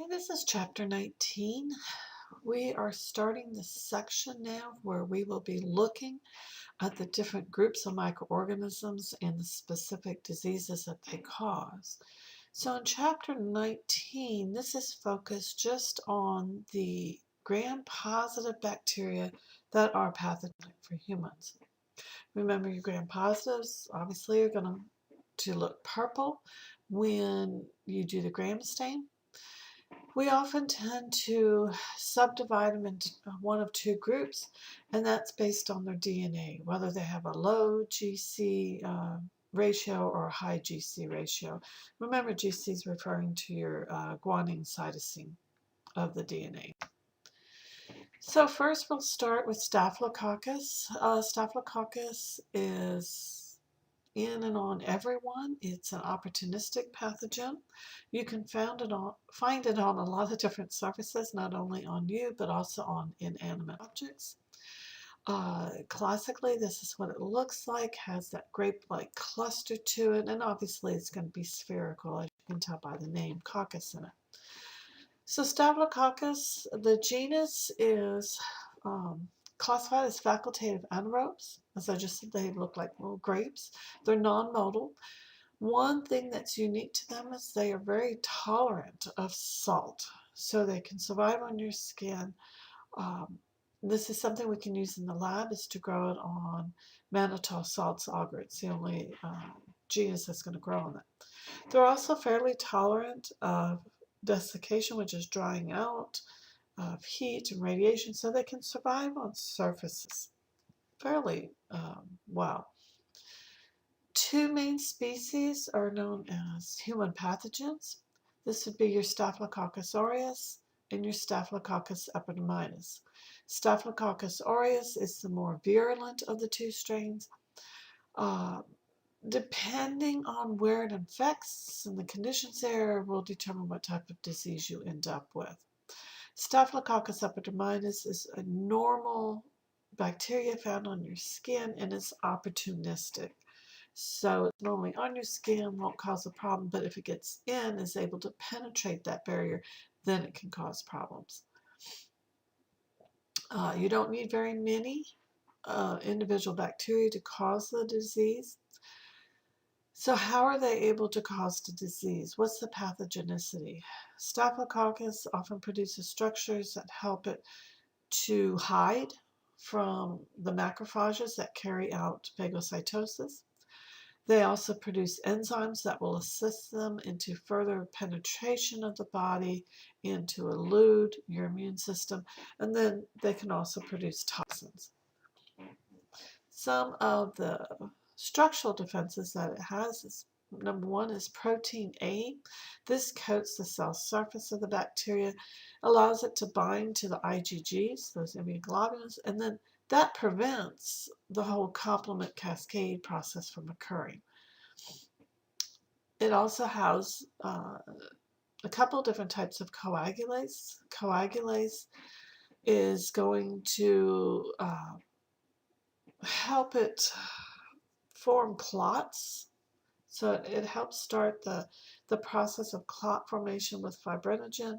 Okay, this is chapter 19. We are starting the section now where we will be looking at the different groups of microorganisms and the specific diseases that they cause. So in chapter 19, this is focused just on the gram-positive bacteria that are pathogenic for humans. Remember, your gram-positives obviously are going to look purple when you do the gram stain. We often tend to subdivide them into one of two groups, and that's based on their DNA, whether they have a low GC ratio or a high GC ratio. Remember, GC is referring to your guanine cytosine of the DNA. So first we'll start with Staphylococcus. Staphylococcus is in and on everyone. It's an opportunistic pathogen. You can find it on a lot of different surfaces, not only on you, but also on inanimate objects. Classically, this is what it looks like, has that grape-like cluster to it, and obviously it's going to be spherical, as you can tell by the name coccus in it. So Staphylococcus, the genus is classified as facultative anaerobes. As I just said, they look like little grapes. They're non-motile. One thing that's unique to them is they are very tolerant of salt, so they can survive on your skin. This is something we can use in the lab, is to grow it on mannitol salts agar. It's the only genus that's going to grow on it. They're also fairly tolerant of desiccation, which is drying out, of heat and radiation, so they can survive on surfaces fairly well. Two main species are known as human pathogens. This would be your Staphylococcus aureus and your Staphylococcus epidermidis. Staphylococcus aureus is the more virulent of the two strains. Depending on where it infects and the conditions there will determine what type of disease you end up with. Staphylococcus epidermidis is a normal bacteria found on your skin, and it's opportunistic. So it's normally on your skin, won't cause a problem, but if it gets in, is able to penetrate that barrier, then it can cause problems. You don't need very many individual bacteria to cause the disease. So how are they able to cause the disease? What's the pathogenicity? Staphylococcus often produces structures that help it to hide from the macrophages that carry out phagocytosis. They also produce enzymes that will assist them into further penetration of the body and to elude your immune system. And then they can also produce toxins. Some of the structural defenses that it has is, number one is protein A. This coats the cell surface of the bacteria, allows it to bind to the IgGs, those immunoglobulins, and then that prevents the whole complement cascade process from occurring. It also has a couple different types of coagulase. Coagulase is going to help it form clots. So it helps start the process of clot formation with fibrinogen.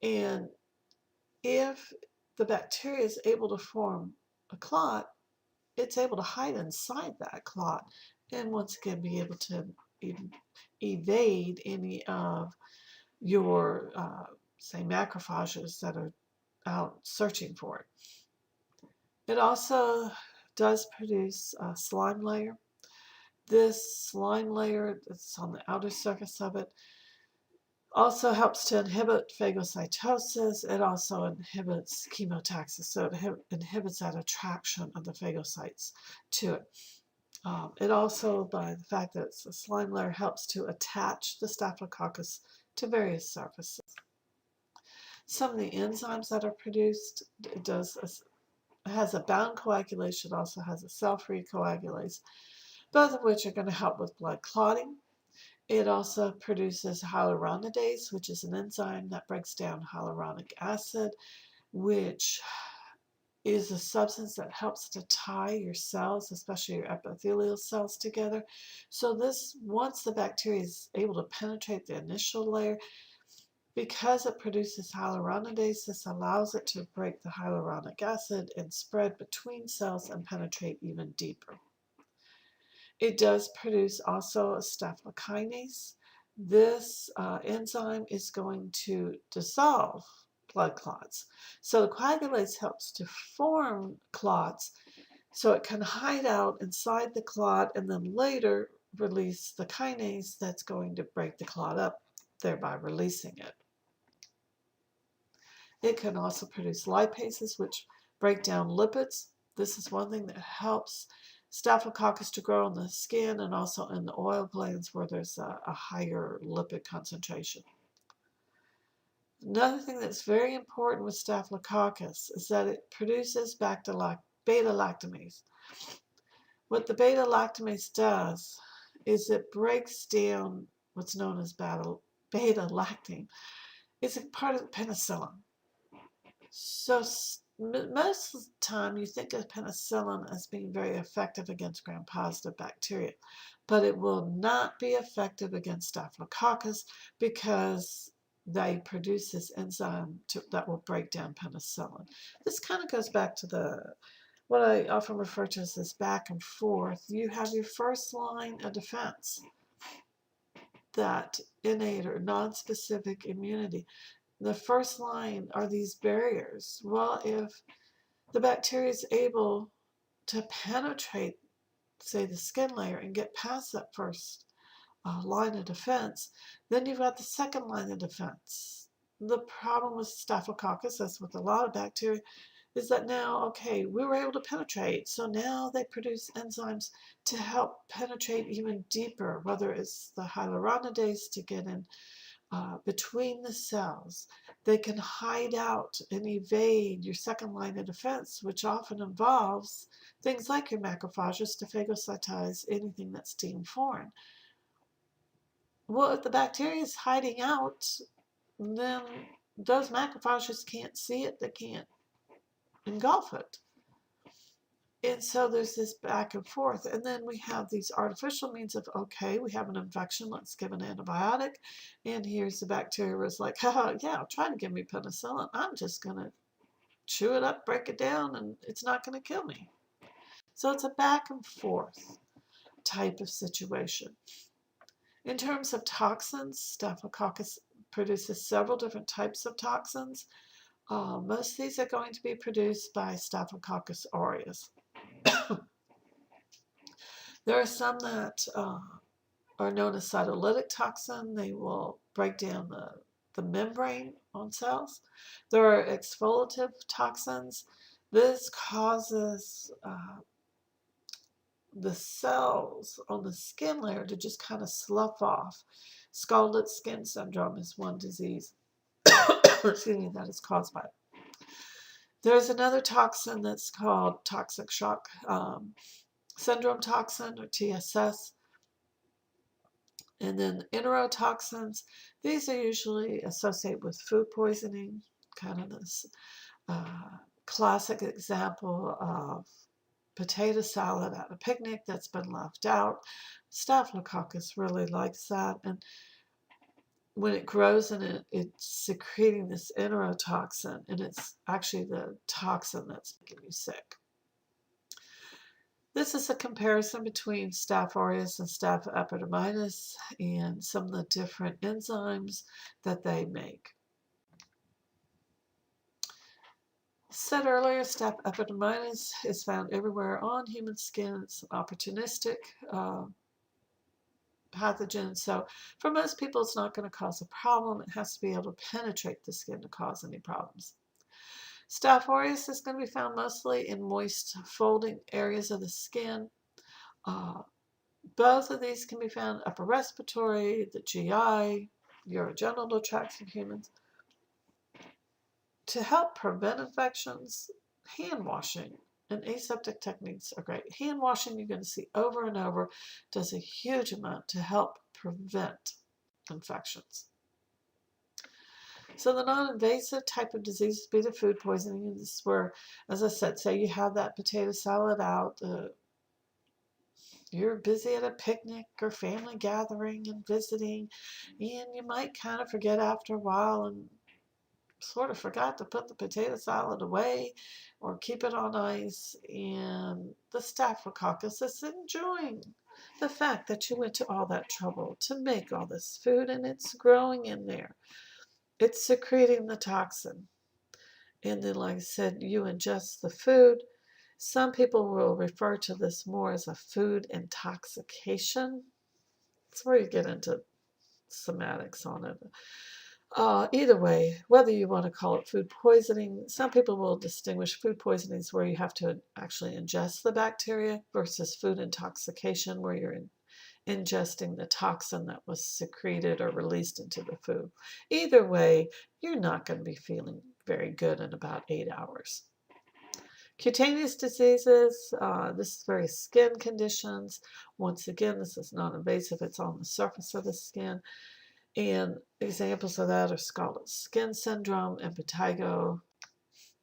And if the bacteria is able to form a clot, it's able to hide inside that clot and once again be able to evade any of your, say, macrophages that are out searching for it. It also does produce a slime layer. This slime layer that's on the outer surface of it also helps to inhibit phagocytosis. It also inhibits chemotaxis, so it inhibits that attraction of the phagocytes to it. It also, by the fact that it's a slime layer, helps to attach the Staphylococcus to various surfaces. Some of the enzymes that are produced, it has a bound coagulation, also has a cell-free coagulase, both of which are going to help with blood clotting. It also produces hyaluronidase, which is an enzyme that breaks down hyaluronic acid, which is a substance that helps to tie your cells, especially your epithelial cells, together. So this, once the bacteria is able to penetrate the initial layer, Because it produces hyaluronidase, this allows it to break the hyaluronic acid and spread between cells and penetrate even deeper. It does produce also a staphylococcus. This enzyme is going to dissolve blood clots. So the coagulase helps to form clots so it can hide out inside the clot and then later release the kinase that's going to break the clot up, thereby releasing it. It can also produce lipases, which break down lipids. This is one thing that helps Staphylococcus to grow on the skin and also in the oil glands where there's a higher lipid concentration. Another thing that's very important with Staphylococcus is that it produces beta-lactamase. What the beta-lactamase does is it breaks down what's known as beta-lactam. It's a part of penicillin. So most of the time you think of penicillin as being very effective against gram-positive bacteria, but it will not be effective against Staphylococcus because they produce this enzyme that will break down penicillin. This kind of goes back to what I often refer to as this back and forth. You have your first line of defense, that innate or non-specific immunity. The first line are these barriers. Well, if the bacteria is able to penetrate, say, the skin layer and get past that first line of defense, then you've got the second line of defense. The problem with Staphylococcus, as with a lot of bacteria, is that now, okay, we were able to penetrate, so now they produce enzymes to help penetrate even deeper, whether it's the hyaluronidase to get in between the cells. They can hide out and evade your second line of defense, which often involves things like your macrophages to phagocytize anything that's deemed foreign. Well, if the bacteria is hiding out, then those macrophages can't see it, they can't engulf it. And so there's this back and forth. And then we have these artificial means of, okay, we have an infection, let's give an antibiotic. And here's the bacteria was like, oh, yeah, try to give me penicillin. I'm just going to chew it up, break it down, and it's not going to kill me. So it's a back and forth type of situation. In terms of toxins, Staphylococcus produces several different types of toxins. Most of these are going to be produced by Staphylococcus aureus. There are some that are known as cytolytic toxin. They will break down the membrane on cells. There are exfoliative toxins. This causes the cells on the skin layer to just kind of slough off. Scalded skin syndrome is one disease excuse me, that is caused by it. There's another toxin that's called toxic shock syndrome toxin, or TSS. And then enterotoxins, these are usually associated with food poisoning, kind of this classic example of potato salad at a picnic that's been left out. Staphylococcus really likes that, and when it grows in it, it's secreting this enterotoxin, and it's actually the toxin that's making you sick. This is a comparison between Staph aureus and Staph epidermidis and some of the different enzymes that they make. Said earlier, Staph epidermidis is found everywhere on human skin. It's an opportunistic pathogen, so for most people it's not going to cause a problem. It has to be able to penetrate the skin to cause any problems. Staph aureus is going to be found mostly in moist folding areas of the skin. Both of these can be found upper respiratory, the GI, urogenital tracts in humans. To help prevent infections, hand washing and aseptic techniques are great. Hand washing, you're going to see over and over, does a huge amount to help prevent infections. So the non-invasive type of diseases would be the food poisoning. This is where, as I said, say you have that potato salad out, you're busy at a picnic or family gathering and visiting, and you might kind of forget after a while and sort of forgot to put the potato salad away or keep it on ice, and the Staphylococcus is enjoying the fact that you went to all that trouble to make all this food, and it's growing in there. It's secreting the toxin. And then, like I said, you ingest the food. Some people will refer to this more as a food intoxication. It's where you get into somatics on it. Either way, whether you want to call it food poisoning, some people will distinguish food poisonings where you have to actually ingest the bacteria versus food intoxication where you're ingesting the toxin that was secreted or released into the food. Either way, you're not going to be feeling very good in about 8 hours. Cutaneous diseases, this is various skin conditions. Once again, this is non-invasive, it's on the surface of the skin. And examples of that are scalded skin syndrome and impetigo.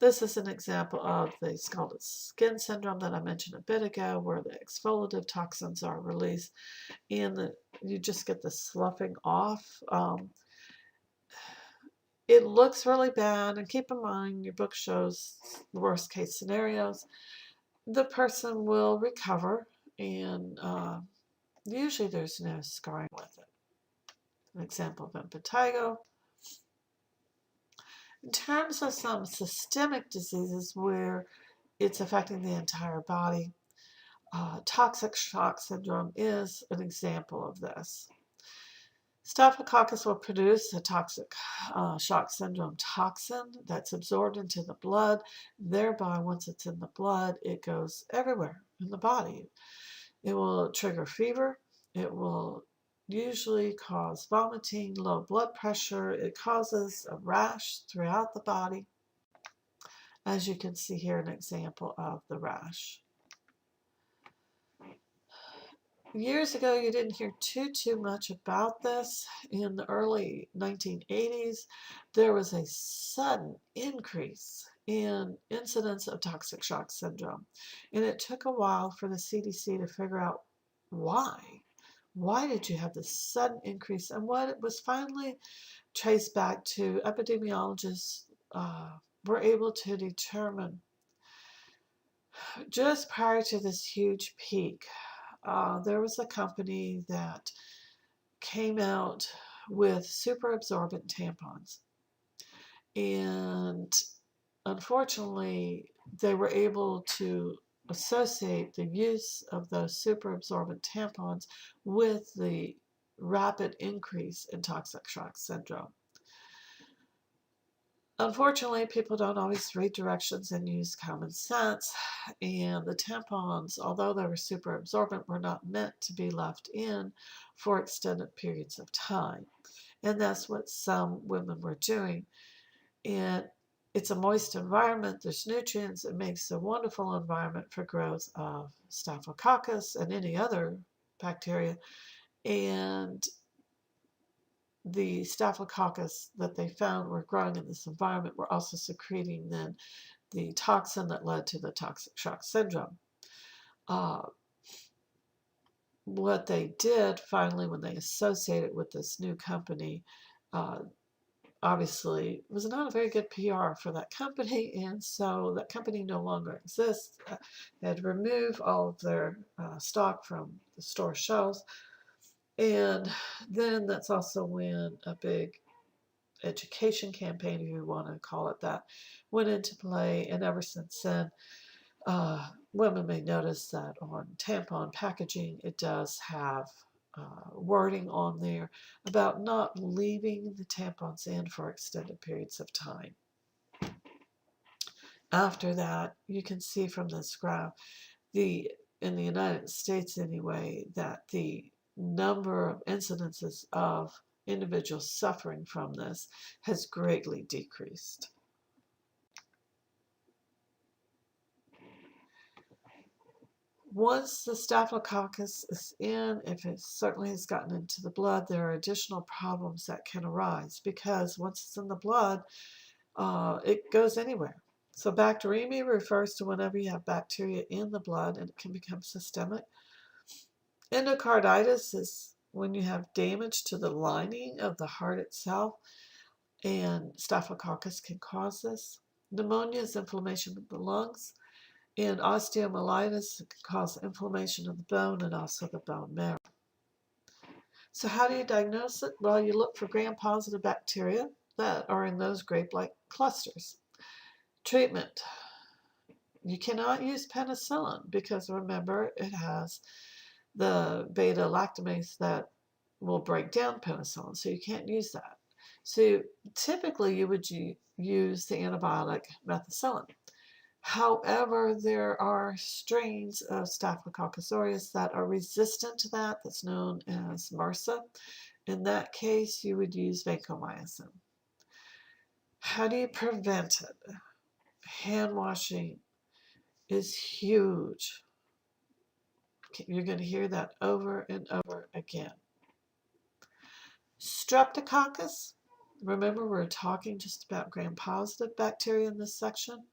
This is an example of the scalded skin syndrome that I mentioned a bit ago, where the exfoliative toxins are released and you just get the sloughing off. It looks really bad, and keep in mind your book shows the worst case scenarios. The person will recover, and usually there's no scarring with it. An example of impetigo. In terms of some systemic diseases where it's affecting the entire body, toxic shock syndrome is an example of this. Staphylococcus will produce a toxic shock syndrome toxin that's absorbed into the blood. Thereby, once it's in the blood, it goes everywhere in the body. It will trigger fever. It will usually cause vomiting, low blood pressure. It causes a rash throughout the body. As you can see here, an example of the rash. Years ago, you didn't hear too much about this. In the early 1980s, there was a sudden increase in incidence of toxic shock syndrome. And it took a while for the CDC to figure out why. Why did you have this sudden increase? And what it was finally traced back to, epidemiologists were able to determine just prior to this huge peak, there was a company that came out with super absorbent tampons. And unfortunately, they were able to associate the use of those super absorbent tampons with the rapid increase in toxic shock syndrome. Unfortunately, people don't always read directions and use common sense, and the tampons, although they were super absorbent, were not meant to be left in for extended periods of time. And that's what some women were doing. And it's a moist environment, there's nutrients, it makes a wonderful environment for growth of Staphylococcus and any other bacteria. And the Staphylococcus that they found were growing in this environment were also secreting then the toxin that led to the toxic shock syndrome. What they did finally when they associated with this new company, obviously was not a very good PR for that company, and so that company no longer exists. They had to remove all of their stock from the store shelves. And then that's also when a big education campaign, if you want to call it that, went into play. And ever since then, women may notice that on tampon packaging, it does have wording on there about not leaving the tampons in for extended periods of time. After that, you can see from this graph, in the United States anyway, that the number of incidences of individuals suffering from this has greatly decreased. Once the Staphylococcus is in, if it certainly has gotten into the blood, there are additional problems that can arise because once it's in the blood, it goes anywhere. So bacteremia refers to whenever you have bacteria in the blood, and it can become systemic. Endocarditis is when you have damage to the lining of the heart itself, and Staphylococcus can cause this. Pneumonia is inflammation of the lungs, and osteomyelitis can cause inflammation of the bone and also the bone marrow. So how do you diagnose it? Well, you look for gram-positive bacteria that are in those grape-like clusters. Treatment. You cannot use penicillin because remember it has the beta-lactamase that will break down penicillin, so you can't use that. So typically you would use the antibiotic methicillin. However, there are strains of Staphylococcus aureus that are resistant to that. That's known as MRSA. In that case, you would use vancomycin. How do you prevent it? Hand washing is huge. You're going to hear that over and over again. Streptococcus. Remember, we're talking just about gram-positive bacteria in this section.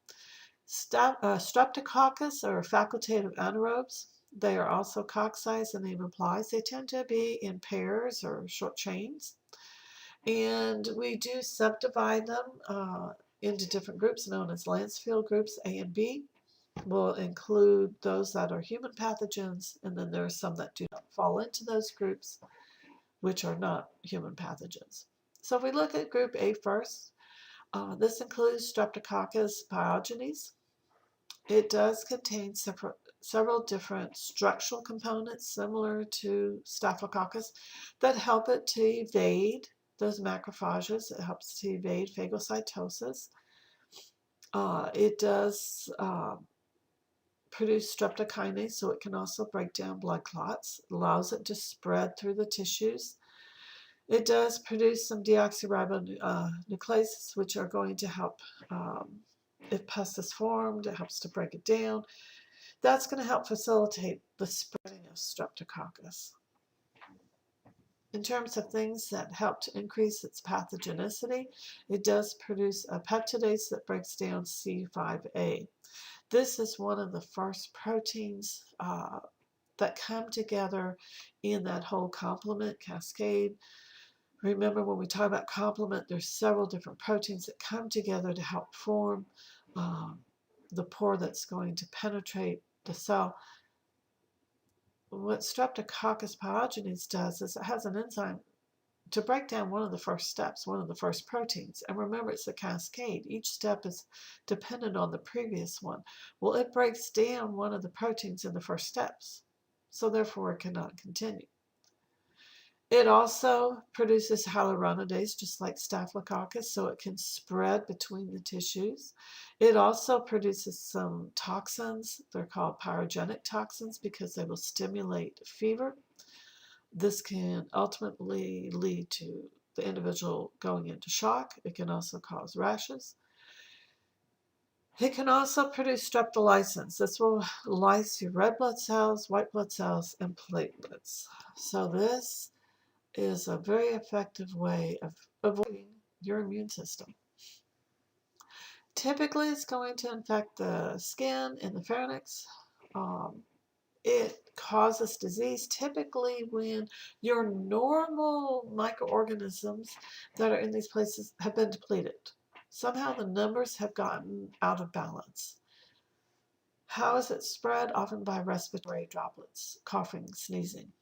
Streptococcus are facultative anaerobes. They are also cocci, as the name implies. They tend to be in pairs or short chains. And we do subdivide them into different groups known as Lancefield groups A and B. Will include those that are human pathogens, and then there are some that do not fall into those groups, which are not human pathogens. So if we look at group A first, this includes Streptococcus pyogenes. It does contain several different structural components similar to Staphylococcus that help it to evade those macrophages. It helps to evade phagocytosis. It does produce streptokinase, so it can also break down blood clots. It allows it to spread through the tissues. It does produce some deoxyribonucleases, which are going to help, if pus is formed, it helps to break it down. That's going to help facilitate the spreading of Streptococcus. In terms of things that help to increase its pathogenicity, it does produce a peptidase that breaks down C5a. This is one of the first proteins that come together in that whole complement cascade. Remember, when we talk about complement, there's several different proteins that come together to help form the pore that's going to penetrate the cell. What Streptococcus pyogenes does is it has an enzyme to break down one of the first steps, one of the first proteins. And remember, it's a cascade. Each step is dependent on the previous one. Well, it breaks down one of the proteins in the first steps, so therefore it cannot continue. It also produces hyaluronidase, just like Staphylococcus, so it can spread between the tissues. It also produces some toxins. They're called pyrogenic toxins because they will stimulate fever. This can ultimately lead to the individual going into shock. It can also cause rashes. It can also produce streptolysins. This will lyse your red blood cells, white blood cells, and platelets. So this is a very effective way of avoiding your immune system. Typically, it's going to infect the skin and the pharynx. It causes disease typically when your normal microorganisms that are in these places have been depleted. Somehow the numbers have gotten out of balance. How is it spread? Often by respiratory droplets, coughing, sneezing.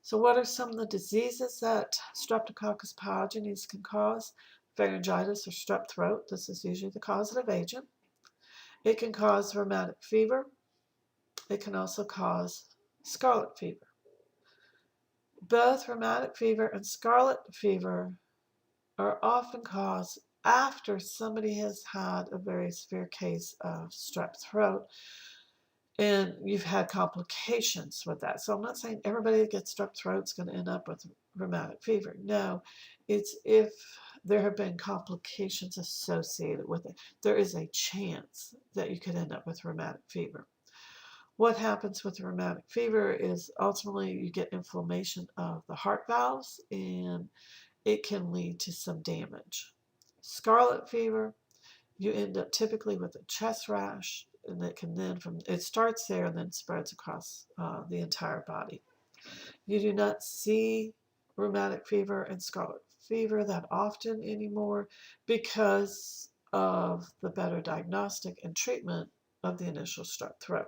So what are some of the diseases that Streptococcus pyogenes can cause? Pharyngitis or strep throat. This is usually the causative agent. It can cause rheumatic fever. It can also cause scarlet fever. Both rheumatic fever and scarlet fever are often caused after somebody has had a very severe case of strep throat and you've had complications with that. So I'm not saying everybody that gets strep throat is going to end up with rheumatic fever. No, it's if there have been complications associated with it. There is a chance that you could end up with rheumatic fever. What happens with rheumatic fever is ultimately you get inflammation of the heart valves and it can lead to some damage. Scarlet fever, you end up typically with a chest rash, and it can then it starts there and then spreads across the entire body. You do not see rheumatic fever and scarlet fever that often anymore because of the better diagnostic and treatment of the initial strep throat.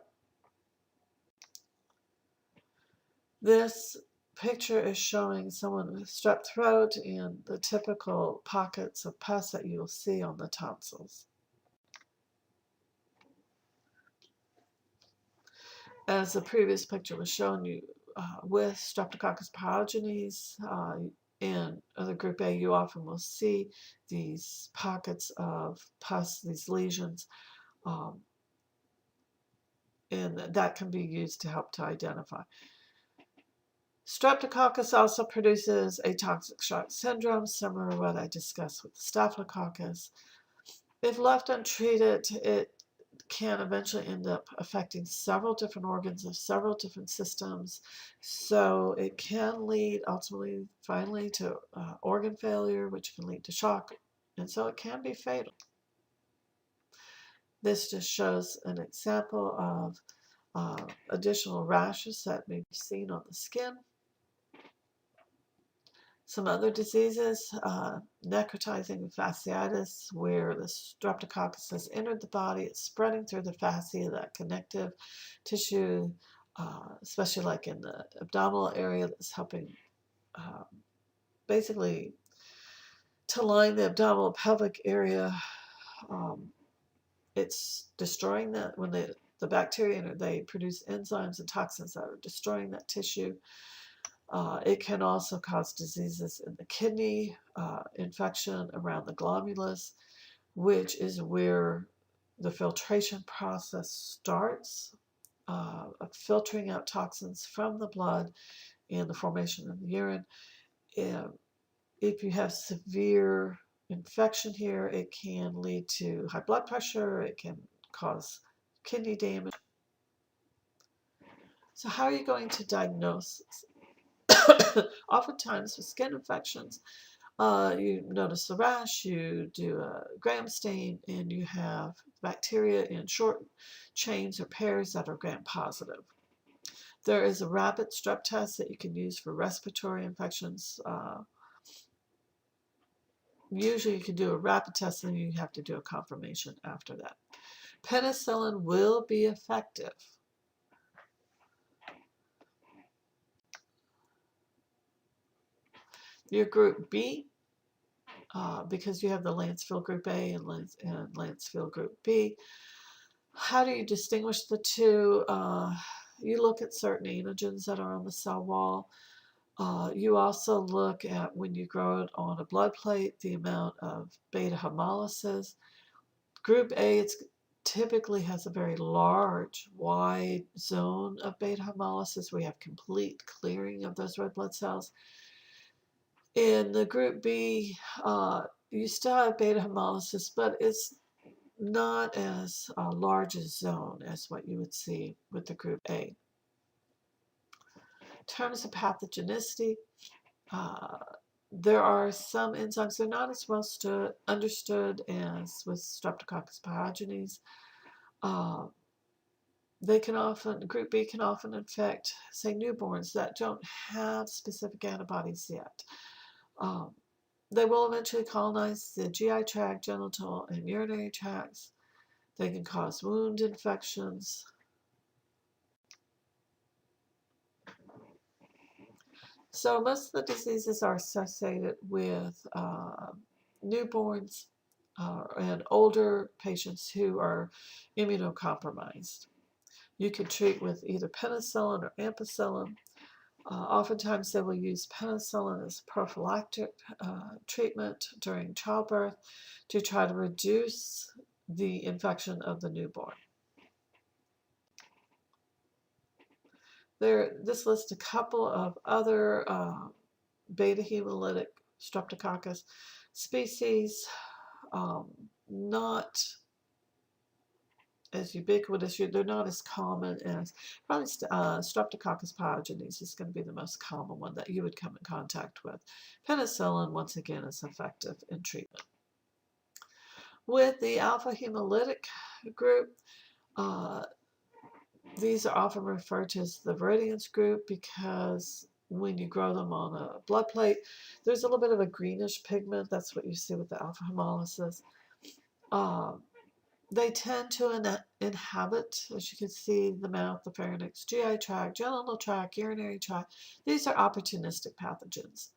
This picture is showing someone with strep throat and the typical pockets of pus that you will see on the tonsils. As the previous picture was showing you, with Streptococcus pyogenes and other group A, you often will see these pockets of pus, these lesions, and that can be used to help to identify. Streptococcus also produces a toxic shock syndrome, similar to what I discussed with Staphylococcus. If left untreated, it can eventually end up affecting several different organs of several different systems. So it can lead ultimately, finally, to organ failure, which can lead to shock, and so it can be fatal. This just shows an example of additional rashes that may be seen on the skin. Some other diseases, necrotizing fasciitis, where the Streptococcus has entered the body, it's spreading through the fascia, that connective tissue, especially like in the abdominal area, that's helping basically to line the abdominal pelvic area. It's destroying that. When the bacteria enter, they produce enzymes and toxins that are destroying that tissue. It can also cause diseases in the kidney, infection around the glomerulus, which is where the filtration process starts, of filtering out toxins from the blood and the formation of the urine. If you have severe infection here, it can lead to high blood pressure, it can cause kidney damage. So how are you going to diagnose this? Oftentimes with skin infections, you notice the rash, you do a gram stain, and you have bacteria in short chains or pairs that are gram positive. There is a rapid strep test that you can use for respiratory infections. Usually you can do a rapid test and then you have to do a confirmation after that. Penicillin will be effective. Your group B, because you have the Lancefield group A and Lancefield group B, how do you distinguish the two? You look at certain antigens that are on the cell wall. You also look at, when you grow it on a blood plate, the amount of beta hemolysis. Group A, it typically has a very large, wide zone of beta hemolysis. We have complete clearing of those red blood cells. In the group B, you still have beta hemolysis, but it's not as large a zone as what you would see with the group A. In terms of pathogenicity, there are some enzymes, they're not as well understood as with Streptococcus pyogenes. Group B can often infect, say, newborns that don't have specific antibodies yet. They will eventually colonize the GI tract, genital, and urinary tracts. They can cause wound infections. So most of the diseases are associated with newborns and older patients who are immunocompromised. You can treat with either penicillin or ampicillin. Oftentimes they will use penicillin as prophylactic treatment during childbirth to try to reduce the infection of the newborn. This lists a couple of other beta hemolytic Streptococcus species, not as ubiquitous. They're not as common as probably Streptococcus pyogenes is going to be the most common one that you would come in contact with. Penicillin, once again, is effective in treatment. With the alpha hemolytic group, These are often referred to as the Viridians group because when you grow them on a blood plate, there's a little bit of a greenish pigment. That's what you see with the alpha hemolysis. They tend to inhabit, as you can see, the mouth, the pharynx, GI tract, genital tract, urinary tract. These are opportunistic pathogens.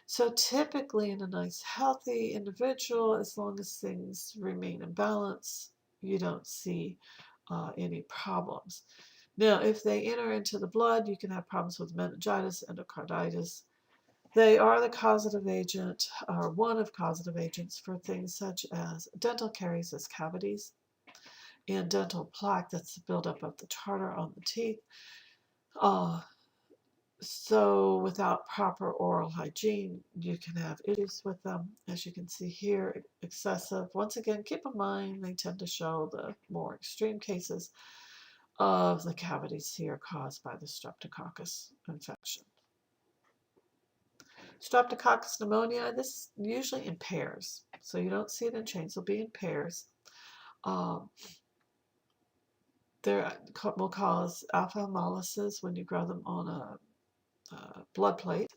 So typically in a nice healthy individual, as long as things remain in balance, you don't see any problems. Now, if they enter into the blood, you can have problems with meningitis, endocarditis. They are the causative agent, or one of causative agents for things such as dental caries as cavities and dental plaque, that's the buildup of the tartar on the teeth. So without proper oral hygiene, you can have issues with them. As you can see here, excessive. Once again, keep in mind they tend to show the more extreme cases of the cavities here caused by the Streptococcus infection. Streptococcus pneumonia, this usually in pairs. So you don't see it in chains, it'll be in pairs. They will cause alpha hemolysis when you grow them on a blood plate.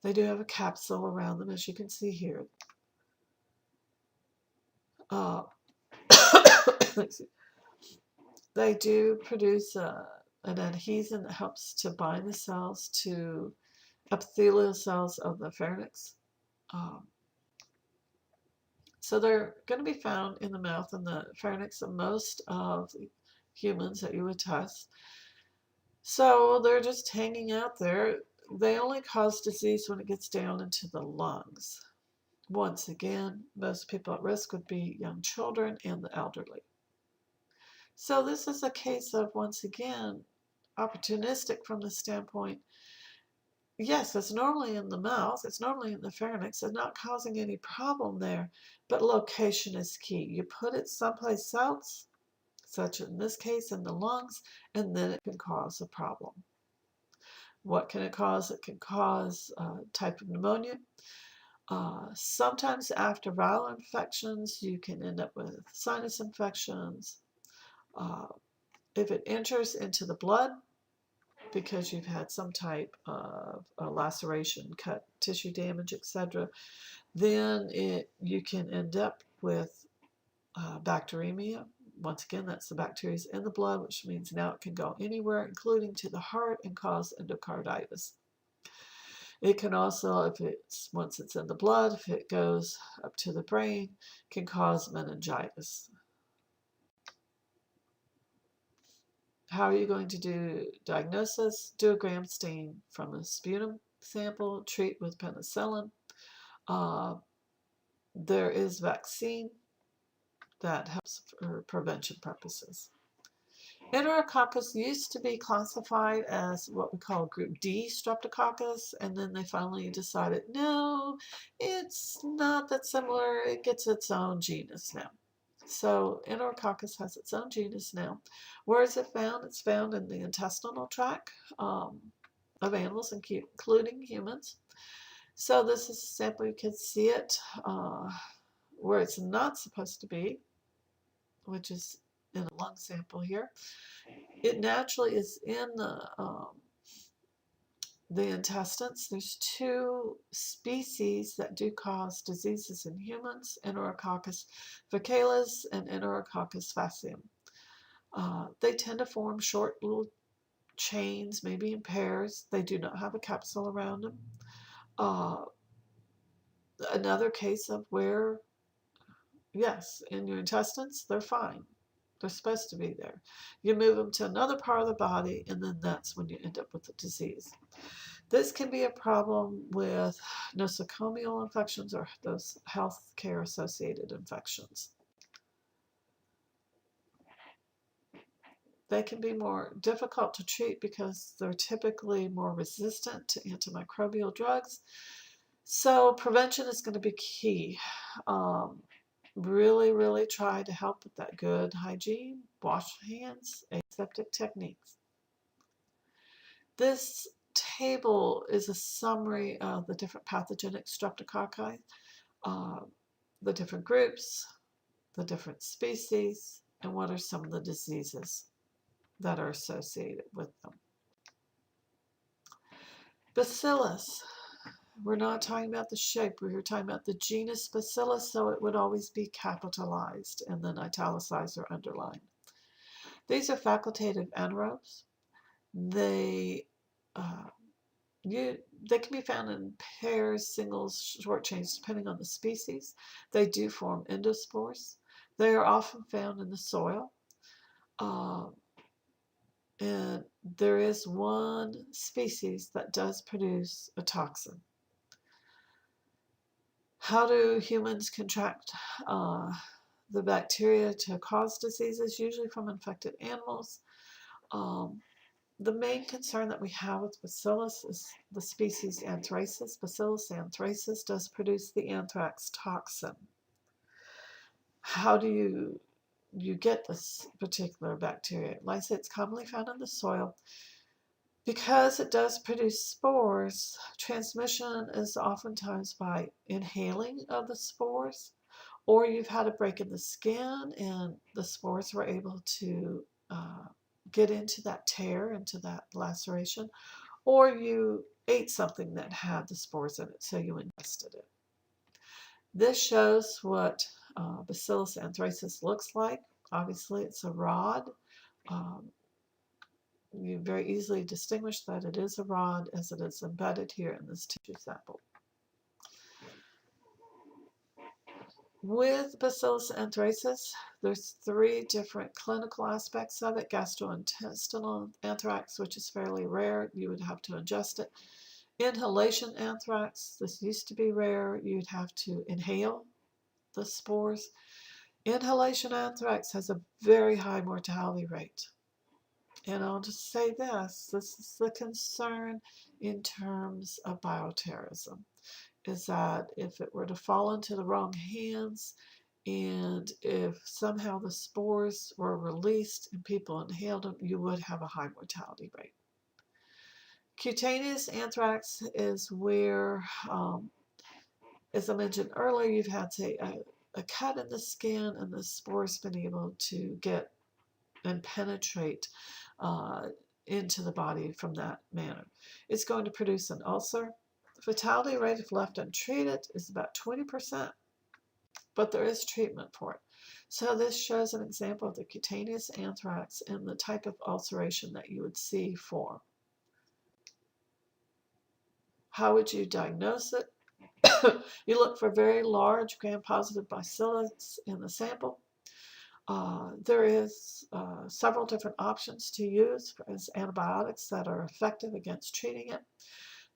They do have a capsule around them, as you can see here. They do produce an adhesion that helps to bind the cells to epithelial cells of the pharynx. So they're going to be found in the mouth and the pharynx of most of humans that you would test. So they're just hanging out there. They only cause disease when it gets down into the lungs. Once again, most people at risk would be young children and the elderly. So this is a case of, once again, opportunistic from the standpoint, yes, it's normally in the mouth, it's normally in the pharynx, it's not causing any problem there, but location is key. You put it someplace else, such in this case in the lungs, and then it can cause a problem. What can it cause? It can cause a type of pneumonia. Sometimes after viral infections, you can end up with sinus infections. If it enters into the blood, because you've had some type of laceration, cut, tissue damage, etc., then you can end up with bacteremia. Once again, that's the bacteria in the blood, which means now it can go anywhere, including to the heart, and cause endocarditis. It can also, once it's in the blood, if it goes up to the brain, can cause meningitis. How are you going to do diagnosis? Do a gram stain from a sputum sample, treat with penicillin. There is vaccine that helps for prevention purposes. Enterococcus used to be classified as what we call group D Streptococcus, and then they finally decided, no, it's not that similar, it gets its own genus now. So Enterococcus has its own genus now. Where is it found? It's found in the intestinal tract of animals, including humans. So this is a sample, you can see it where it's not supposed to be, which is in a lung sample here. It naturally is in the intestines. There's two species that do cause diseases in humans, Enterococcus faecalis and Enterococcus faecium. They tend to form short little chains, maybe in pairs. They do not have a capsule around them. Another case of where, yes, in your intestines, they're fine. They're supposed to be there. You move them to another part of the body, and then that's when you end up with the disease. This can be a problem with nosocomial infections or those healthcare associated infections. They can be more difficult to treat because they're typically more resistant to antimicrobial drugs. So prevention is going to be key. Really try to help with that good hygiene, wash hands, aseptic techniques. This table is a summary of the different pathogenic streptococci, the different groups, the different species, and what are some of the diseases that are associated with them. Bacillus. We're not talking about the shape, we're talking about the genus Bacillus, so it would always be capitalized and then italicized or underlined. These are facultative anaerobes. They can be found in pairs, singles, short chains, depending on the species. They do form endospores. They are often found in the soil. And there is one species that does produce a toxin. How do humans contract the bacteria to cause diseases? Usually from infected animals. The main concern that we have with Bacillus is the species Anthracis. Bacillus anthracis does produce the anthrax toxin. How do you get this particular bacteria? Like I said, it's commonly found in the soil. Because it does produce spores, transmission is oftentimes by inhaling of the spores, or you've had a break in the skin and the spores were able to get into that tear, into that laceration, or you ate something that had the spores in it, so you ingested it. This shows what Bacillus anthracis looks like. Obviously, it's a rod. You very easily distinguish that it is a rod as it is embedded here in this tissue sample. With Bacillus anthracis, there's 3 different clinical aspects of it. Gastrointestinal anthrax, which is fairly rare, you would have to ingest it. Inhalation anthrax, this used to be rare, you'd have to inhale the spores. Inhalation anthrax has a very high mortality rate. And I'll just say this is the concern in terms of bioterrorism, is that if it were to fall into the wrong hands and if somehow the spores were released and people inhaled them, you would have a high mortality rate. Cutaneous anthrax is where, as I mentioned earlier, you've had, say, a cut in the skin and the spore's been able to get and penetrate into the body from that manner. It's going to produce an ulcer. The fatality rate if left untreated is about 20%, but there is treatment for it. So this shows an example of the cutaneous anthrax and the type of ulceration that you would see for. How would you diagnose it? You look for very large gram-positive bacillus in the sample. There is several different options to use as antibiotics that are effective against treating it.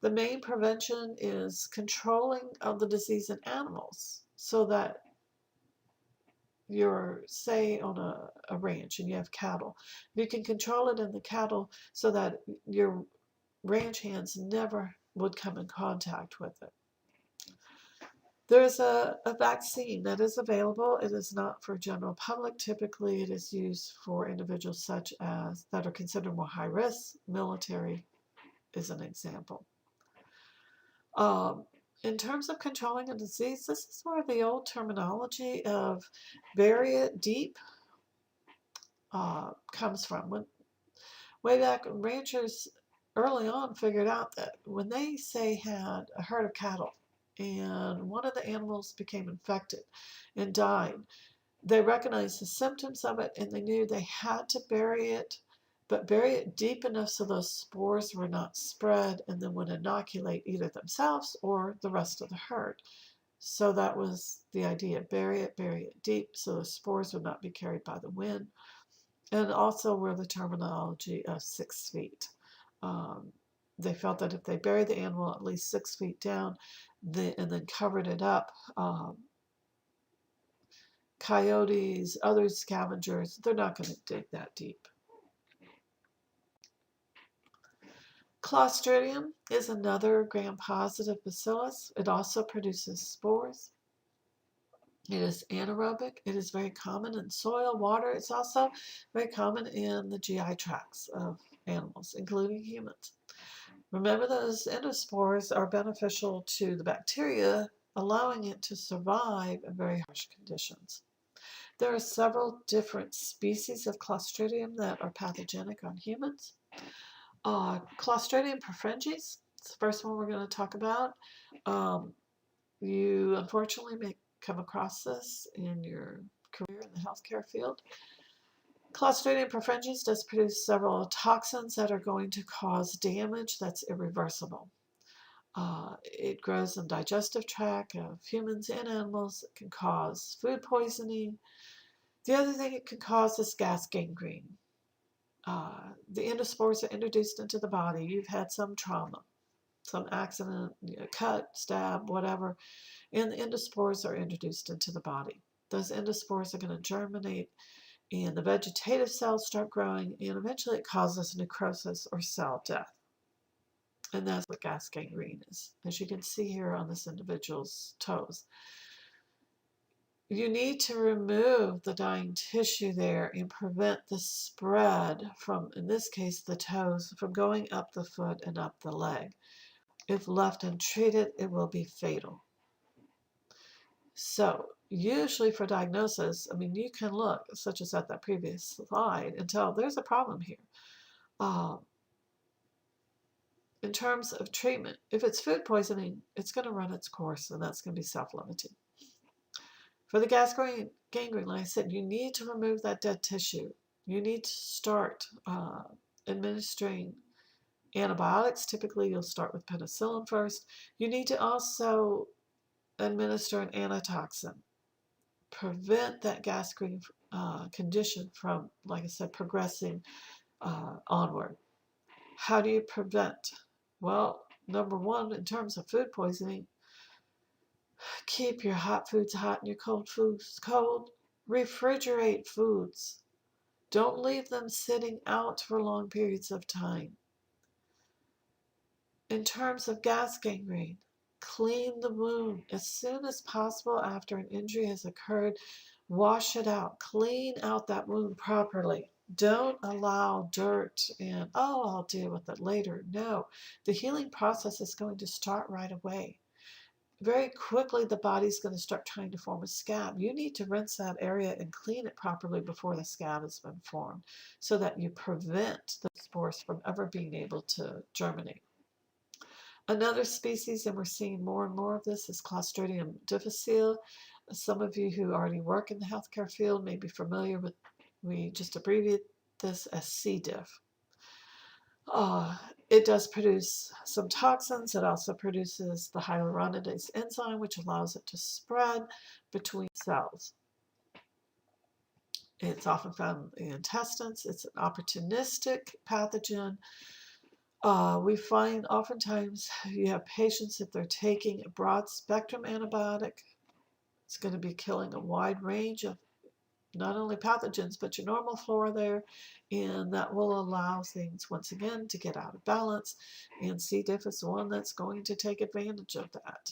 The main prevention is controlling of the disease in animals, so that you're, say, on a ranch and you have cattle. You can control it in the cattle so that your ranch hands never would come in contact with it. There's a vaccine that is available. It is not for general public. Typically, it is used for individuals such as that are considered more high risk. Military is an example. In terms of controlling a disease, this is where the old terminology of bury it deep comes from. Way back, ranchers early on figured out that when they, say, had a herd of cattle, and one of the animals became infected and died, they recognized the symptoms of it and they knew they had to bury it, but bury it deep enough so those spores were not spread and then would inoculate either themselves or the rest of the herd. So that was the idea, bury it deep so the spores would not be carried by the wind. And also where the terminology of 6 feet. They felt that if they buried the animal at least 6 feet down and then covered it up, coyotes, other scavengers, they're not going to dig that deep. Clostridium is another gram-positive bacillus. It also produces spores. It is anaerobic. It is very common in soil, water. It's also very common in the GI tracts of animals, including humans. Remember, those endospores are beneficial to the bacteria, allowing it to survive in very harsh conditions. There are several different species of Clostridium that are pathogenic on humans. Clostridium perfringens, it's the first one we're going to talk about. You unfortunately may come across this in your career in the healthcare field. Clostridium perfringens does produce several toxins that are going to cause damage that's irreversible. It grows in the digestive tract of humans and animals. It can cause food poisoning. The other thing it can cause is gas gangrene. The endospores are introduced into the body. You've had some trauma, some accident, cut, stab, whatever, and the endospores are introduced into the body. Those endospores are going to germinate, and the vegetative cells start growing, and eventually it causes necrosis or cell death. And that's what gas gangrene is, as you can see here on this individual's toes. You need to remove the dying tissue there and prevent the spread from, in this case, the toes, from going up the foot and up the leg. If left untreated, it will be fatal. So, usually for diagnosis, I mean, you can look, such as at that previous slide, and tell there's a problem here. In terms of treatment, if it's food poisoning, it's going to run its course, and that's going to be self-limiting. For the gas gangrene, like I said, you need to remove that dead tissue. You need to start administering antibiotics. Typically, you'll start with penicillin first. You need to also administer an antitoxin. Prevent that gas gangrene condition from, like I said, progressing onward. How do you prevent? Well, number one, in terms of food poisoning, keep your hot foods hot and your cold foods cold. Refrigerate foods. Don't leave them sitting out for long periods of time. In terms of gas gangrene, clean the wound as soon as possible after an injury has occurred. Wash it out. Clean out that wound properly. Don't allow dirt and, oh, I'll deal with it later. No, the healing process is going to start right away. Very quickly, the body's going to start trying to form a scab. You need to rinse that area and clean it properly before the scab has been formed so that you prevent the spores from ever being able to germinate. Another species, and we're seeing more and more of this, is Clostridium difficile. Some of you who already work in the healthcare field may be familiar with, we just abbreviate this as C. diff. It does produce some toxins. It also produces the hyaluronidase enzyme, which allows it to spread between cells. It's often found in the intestines. It's an opportunistic pathogen. We find oftentimes you have patients, if they're taking a broad spectrum antibiotic, it's going to be killing a wide range of not only pathogens, but your normal flora there, and that will allow things, once again, to get out of balance, and C. diff is one that's going to take advantage of that.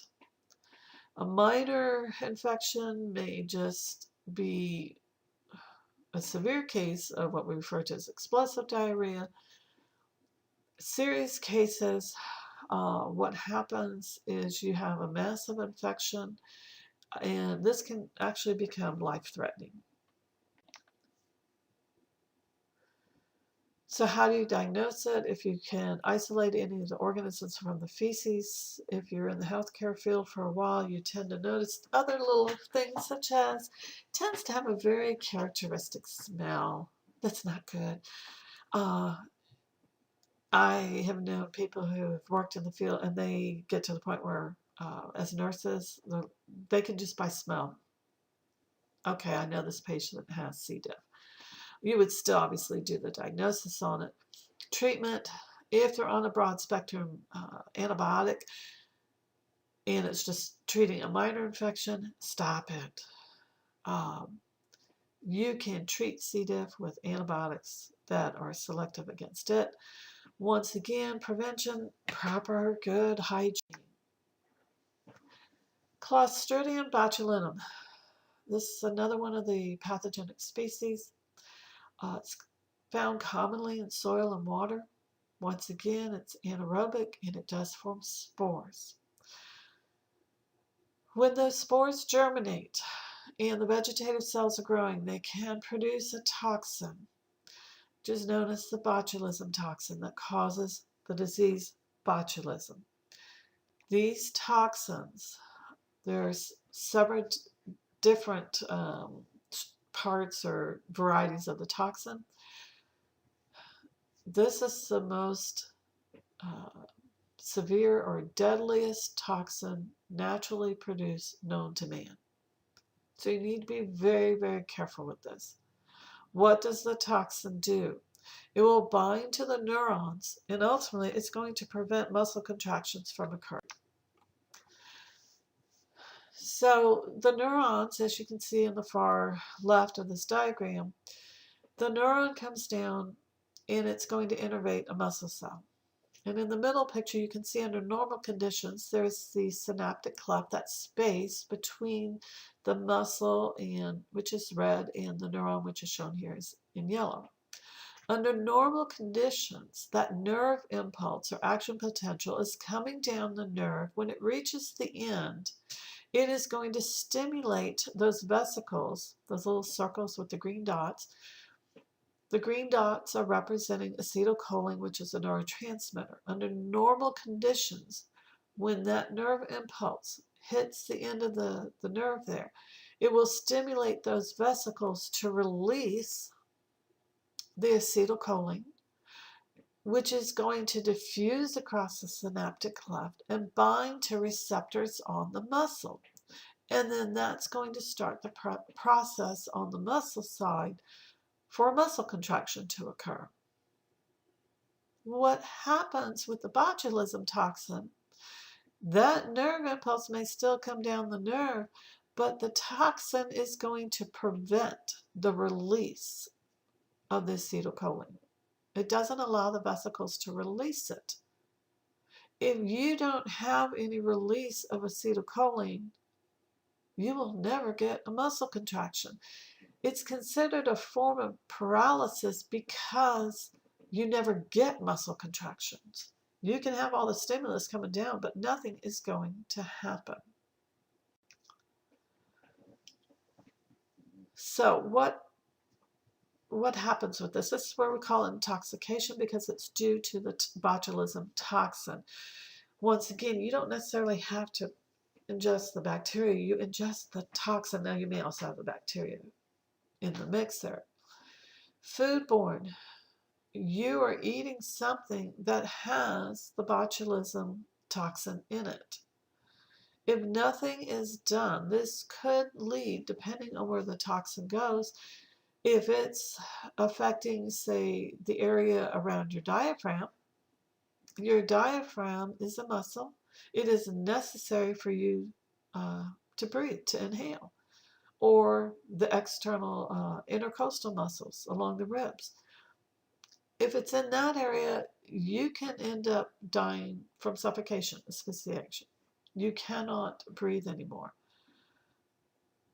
A minor infection may just be a severe case of what we refer to as explosive diarrhea. Serious cases, what happens is you have a massive infection, and this can actually become life-threatening. So how do you diagnose it? If you can isolate any of the organisms from the feces, if you're in the healthcare field for a while, you tend to notice other little things, such as tends to have a very characteristic smell that's not good. I have known people who have worked in the field, and they get to the point where, as nurses, they can just by smell, okay, I know this patient has C. diff. You would still obviously do the diagnosis on it. Treatment, if they're on a broad spectrum antibiotic and it's just treating a minor infection, stop it. You can treat C. diff with antibiotics that are selective against it. Once again, prevention, proper, good hygiene. Clostridium botulinum. This is another one of the pathogenic species. It's found commonly in soil and water. Once again, it's anaerobic and it does form spores. When those spores germinate and the vegetative cells are growing, they can produce a toxin, which is known as the botulism toxin, that causes the disease botulism. These toxins, there's several different parts or varieties of the toxin. This is the most severe or deadliest toxin naturally produced known to man. So you need to be very, very careful with this. What does the toxin do? It will bind to the neurons, and ultimately it's going to prevent muscle contractions from occurring. So the neurons, as you can see in the far left of this diagram, the neuron comes down and it's going to innervate a muscle cell. And in the middle picture, you can see under normal conditions, there's the synaptic cleft, that space between the muscle, and which is red, and the neuron, which is shown here is in yellow. Under normal conditions, that nerve impulse or action potential is coming down the nerve. When it reaches the end, it is going to stimulate those vesicles, those little circles with the green dots. The green dots are representing acetylcholine, which is a neurotransmitter. Under normal conditions, when that nerve impulse hits the end of the nerve there, it will stimulate those vesicles to release the acetylcholine, which is going to diffuse across the synaptic cleft and bind to receptors on the muscle. And then that's going to start the process on the muscle side for a muscle contraction to occur. What happens with the botulism toxin, that nerve impulse may still come down the nerve, but the toxin is going to prevent the release of the acetylcholine. It doesn't allow the vesicles to release it. If you don't have any release of acetylcholine, you will never get a muscle contraction. It's considered a form of paralysis because you never get muscle contractions. You can have all the stimulus coming down, but nothing is going to happen. So what happens with this? This is where we call it intoxication, because it's due to the botulism toxin. Once again, you don't necessarily have to ingest the bacteria. You ingest the toxin. Now, you may also have the bacteria in the mix there. Foodborne. You are eating something that has the botulism toxin in it. If nothing is done, this could lead, depending on where the toxin goes, if it's affecting, say, the area around your diaphragm is a muscle. It is necessary for you to breathe, to inhale, or the external intercostal muscles along the ribs. If it's in that area, you can end up dying from suffocation, asphyxiation. You cannot breathe anymore.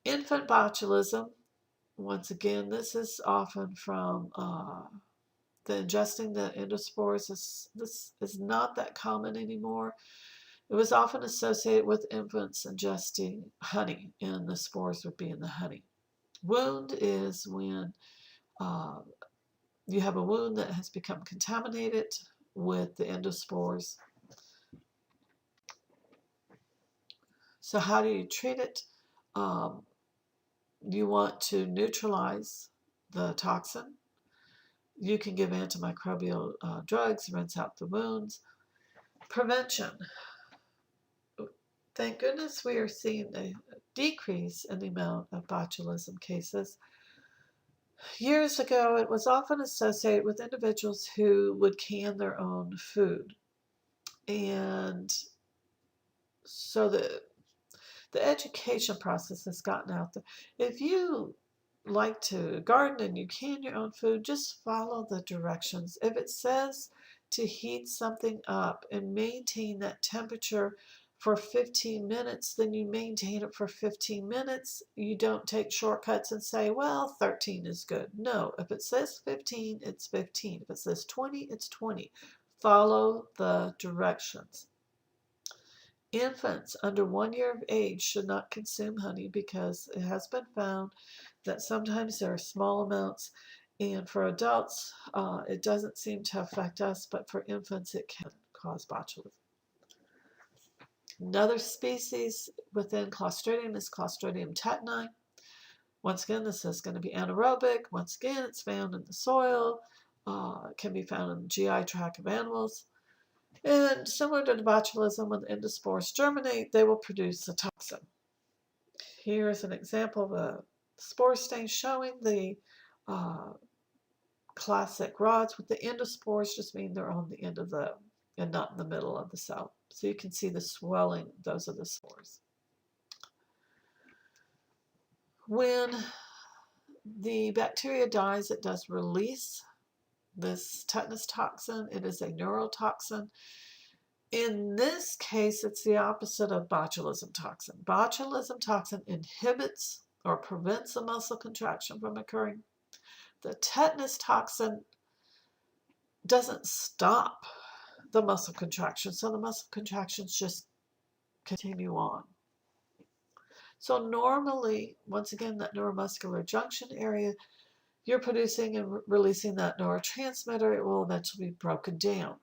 Infant botulism, once again, this is often from the ingesting the endospores. This is not that common anymore. It was often associated with infants ingesting honey, and the spores would be in the honey. Wound is when you have a wound that has become contaminated with the endospores. So how do you treat it? You want to neutralize the toxin. You can give antimicrobial drugs, rinse out the wounds. Prevention. Thank goodness we are seeing a decrease in the amount of botulism cases. Years ago, it was often associated with individuals who would can their own food. And so the education process has gotten out there. If you like to garden and you can your own food, just follow the directions. If it says to heat something up and maintain that temperature for 15 minutes, then you maintain it for 15 minutes. You don't take shortcuts and say, well, 13 is good. No, if it says 15, it's 15. If it says 20, it's 20. Follow the directions. Infants under 1 year of age should not consume honey because it has been found that sometimes there are small amounts, and for adults it doesn't seem to affect us, but for infants it can cause botulism. Another species within Clostridium is Clostridium tetani. Once again, this is going to be anaerobic. Once again, it's found in the soil. It can be found in the GI tract of animals. And similar to the botulism, when the endospores germinate, they will produce a toxin. Here's an example of a spore stain showing the classic rods with the endospores, just mean they're on the end of the, and not in the middle of the cell. So you can see the swelling, those are the spores. When the bacteria dies, it does release this tetanus toxin. It is a neurotoxin. In this case, it's the opposite of botulism toxin. Botulism toxin inhibits or prevents the muscle contraction from occurring. The tetanus toxin doesn't stop the muscle contraction, so the muscle contractions just continue on. So normally, once again, that neuromuscular junction area, you're producing and releasing that neurotransmitter. It will eventually be broken down.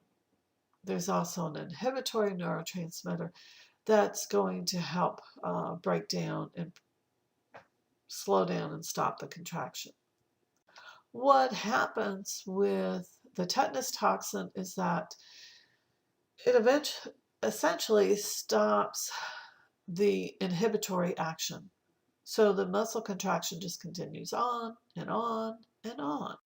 There's also an inhibitory neurotransmitter that's going to help break down and slow down and stop the contraction. What happens with the tetanus toxin is that it essentially stops the inhibitory action. So the muscle contraction just continues on and on and on.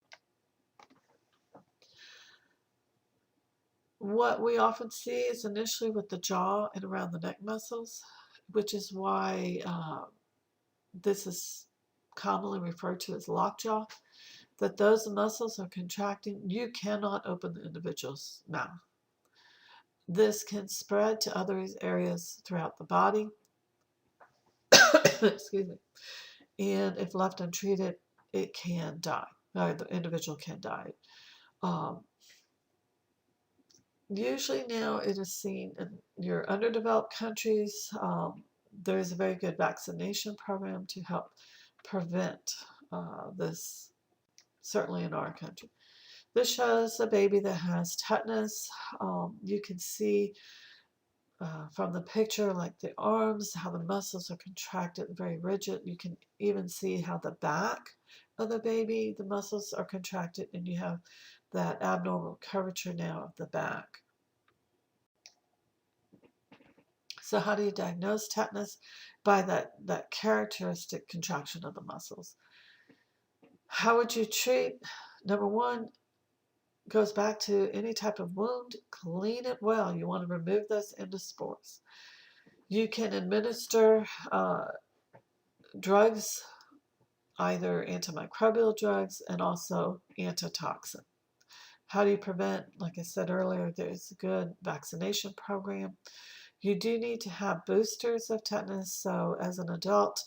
What we often see is initially with the jaw and around the neck muscles, which is why this is commonly referred to as lockjaw, that those muscles are contracting. You cannot open the individual's mouth. This can spread to other areas throughout the body. Excuse me. And if left untreated, it can die. The individual can die. Usually now it is seen in your underdeveloped countries. There is a very good vaccination program to help prevent this, certainly in our country. This shows a baby that has tetanus. You can see from the picture, like the arms, how the muscles are contracted, very rigid. You can even see how the back of the baby, the muscles are contracted, and you have that abnormal curvature now of the back. So how do you diagnose tetanus? By that characteristic contraction of the muscles. How would you treat? Number one, goes back to any type of wound, clean it well. You want to remove those endospores. You can administer drugs, either antimicrobial drugs and also antitoxin. How do you prevent? Like I said earlier, there's a good vaccination program. You do need to have boosters of tetanus. So as an adult,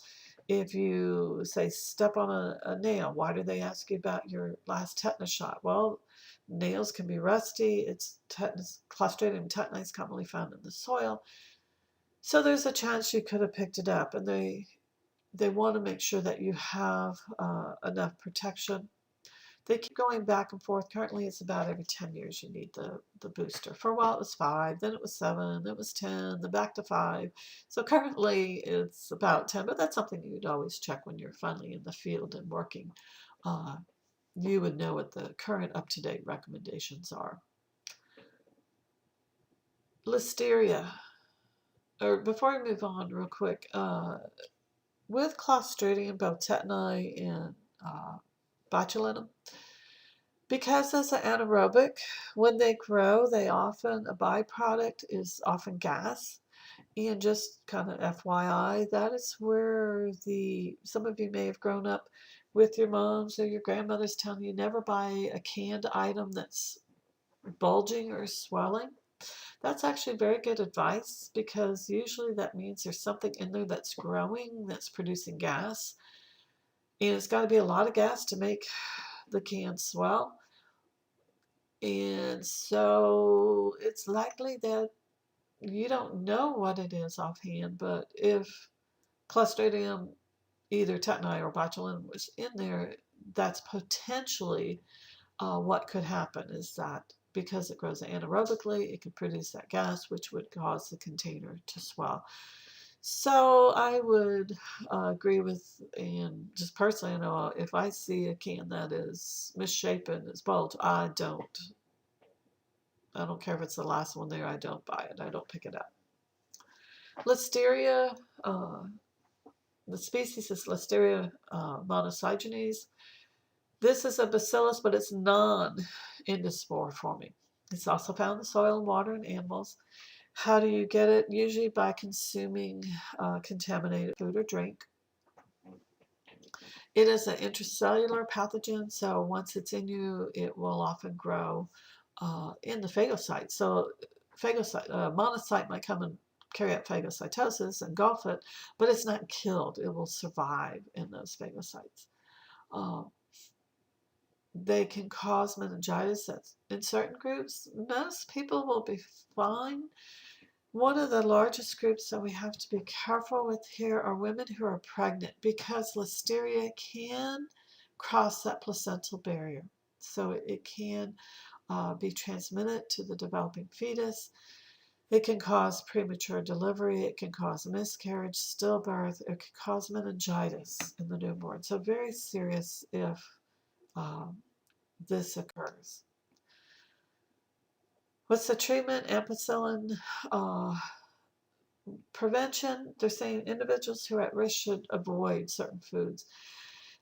if you say step on a nail, why do they ask you about your last tetanus shot? Well, nails can be rusty. It's tetanus, Clostridium tetani is commonly found in the soil. So there's a chance you could have picked it up, and they want to make sure that you have enough protection. They keep going back and forth. Currently, it's about every 10 years you need the booster. For a while, it was 5, then it was 7, then it was 10, then back to 5. So currently, it's about 10, but that's something you'd always check when you're finally in the field and working. You would know what the current up-to-date recommendations are. Listeria. Or before I move on real quick, with Clostridium, both tetani and botulinum, because as an anaerobic, when they grow, a byproduct is often gas. And just kind of FYI, that is where some of you may have grown up with your moms or your grandmothers telling you never buy a canned item that's bulging or swelling. That's actually very good advice, because usually that means there's something in there that's growing, that's producing gas. And it's got to be a lot of gas to make the can swell. And so it's likely that you don't know what it is offhand, but if Clostridium, either tetani or botulinum, was in there, that's potentially what could happen, is that because it grows anaerobically, it could produce that gas, which would cause the container to swell. So I would agree with, and just personally, I know if I see a can that is misshapen, it's bulged, I don't care if it's the last one there, I don't buy it. I don't pick it up. Listeria, the species is Listeria monocygenes. This is a bacillus, but it's non-endospore forming. It's also found in soil and water and animals. How do you get it? Usually by consuming contaminated food or drink. It is an intracellular pathogen, so once it's in you, it will often grow in the phagocyte. So monocyte might come and carry out phagocytosis, engulf it, but it's not killed. It will survive in those phagocytes. They can cause meningitis in certain groups. Most people will be fine. One of the largest groups that we have to be careful with here are women who are pregnant, because Listeria can cross that placental barrier. So it can be transmitted to the developing fetus. It can cause premature delivery. It can cause miscarriage, stillbirth. It can cause meningitis in the newborn. So very serious if this occurs. What's the treatment? Ampicillin prevention. They're saying individuals who are at risk should avoid certain foods.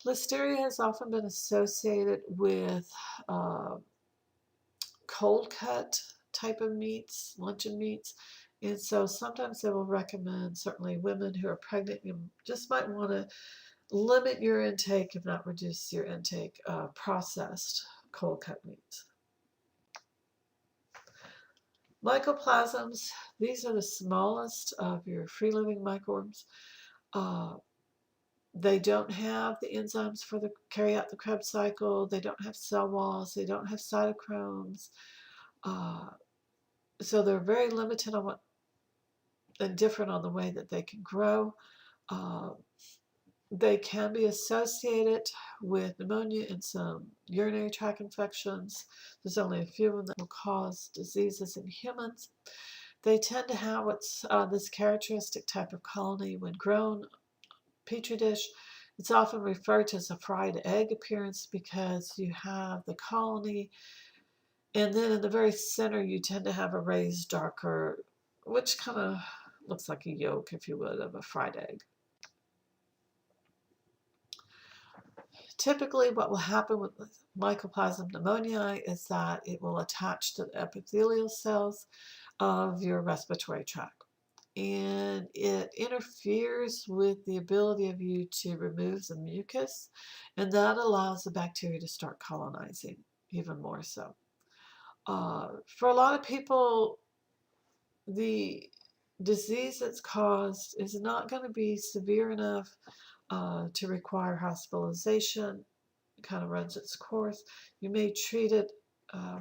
Listeria has often been associated with cold cut type of meats, luncheon meats. And so sometimes they will recommend, certainly women who are pregnant, you just might want to limit your intake, if not reduce your intake, processed cold cut meats. Mycoplasms, these are the smallest of your free-living microbes. They don't have the enzymes for carry out the Krebs cycle. They don't have cell walls. They don't have cytochromes. So they're very limited on and different on the way that they can grow. They can be associated with pneumonia and some urinary tract infections. There's only a few of them that will cause diseases in humans. They tend to have what's this characteristic type of colony when grown petri dish. It's often referred to as a fried egg appearance because you have the colony, and then in the very center you tend to have a raised darker, which kind of looks like a yolk, if you would, of a fried egg. Typically what will happen with Mycoplasma pneumoniae is that it will attach to the epithelial cells of your respiratory tract, and it interferes with the ability of you to remove the mucus, and that allows the bacteria to start colonizing even more so. For a lot of people, the disease that's caused is not going to be severe enough to require hospitalization. It kind of runs its course. You may treat it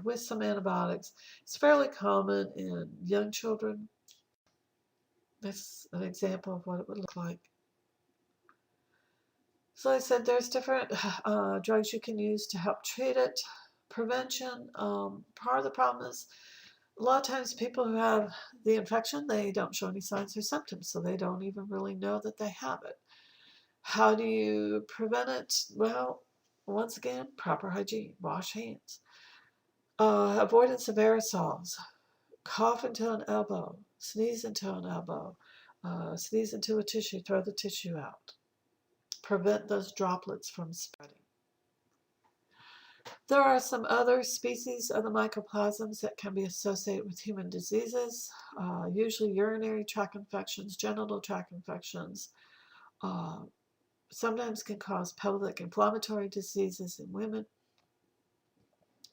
with some antibiotics. It's fairly common in young children. That's an example of what it would look like. So like I said, there's different drugs you can use to help treat it. Prevention, part of the problem is a lot of times people who have the infection, they don't show any signs or symptoms, so they don't even really know that they have it. How do you prevent it? Well, once again, proper hygiene, wash hands. Avoidance of aerosols, cough into an elbow, sneeze into an elbow, sneeze into a tissue, throw the tissue out. Prevent those droplets from spreading. There are some other species of the mycoplasms that can be associated with human diseases, usually urinary tract infections, genital tract infections. Sometimes can cause pelvic inflammatory diseases in women.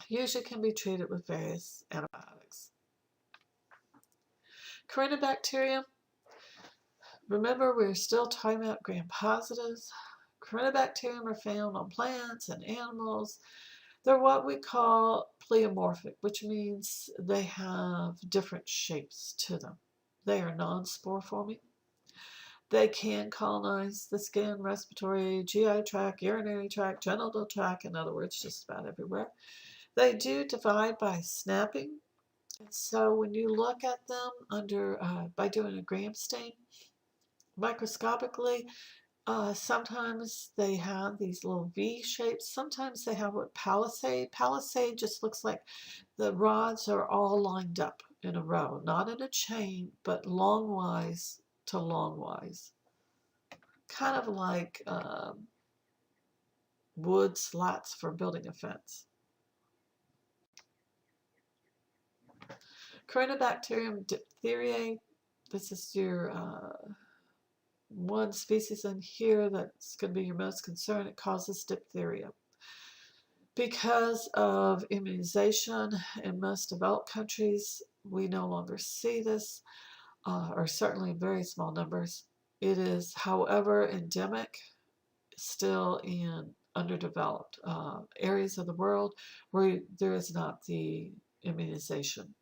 Usually can be treated with various antibiotics. Corynebacterium. Remember, we're still talking about gram-positives. Corynebacterium are found on plants and animals. They're what we call pleomorphic, which means they have different shapes to them. They are non-spore forming. They can colonize the skin, respiratory, GI tract, urinary tract, genital tract, in other words, just about everywhere. They do divide by snapping. And so when you look at them under by doing a gram stain, microscopically, sometimes they have these little V shapes. Sometimes they have what palisade. Palisade just looks like the rods are all lined up in a row, not in a chain, but longwise to longwise. Kind of like wood slats for building a fence. Corynebacterium diphtheriae. This is your one species in here that's going to be your most concern. It causes diphtheria. Because of immunization in most developed countries, we no longer see this, or certainly in very small numbers. It is, however, endemic still in underdeveloped areas of the world where there is not the immunization.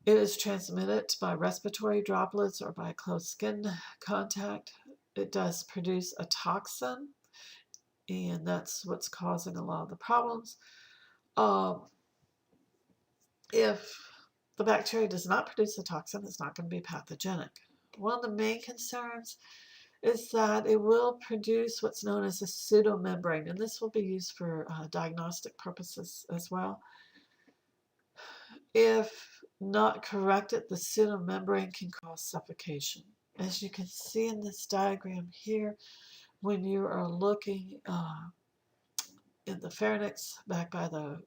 It is transmitted by respiratory droplets or by close skin contact. It does produce a toxin, and that's what's causing a lot of the problems. If the bacteria does not produce a toxin, it's not going to be pathogenic. One of the main concerns is that it will produce what's known as a pseudomembrane, and this will be used for diagnostic purposes as well. If not corrected, the pseudomembrane can cause suffocation. As you can see in this diagram here, when you are looking in the pharynx, back by the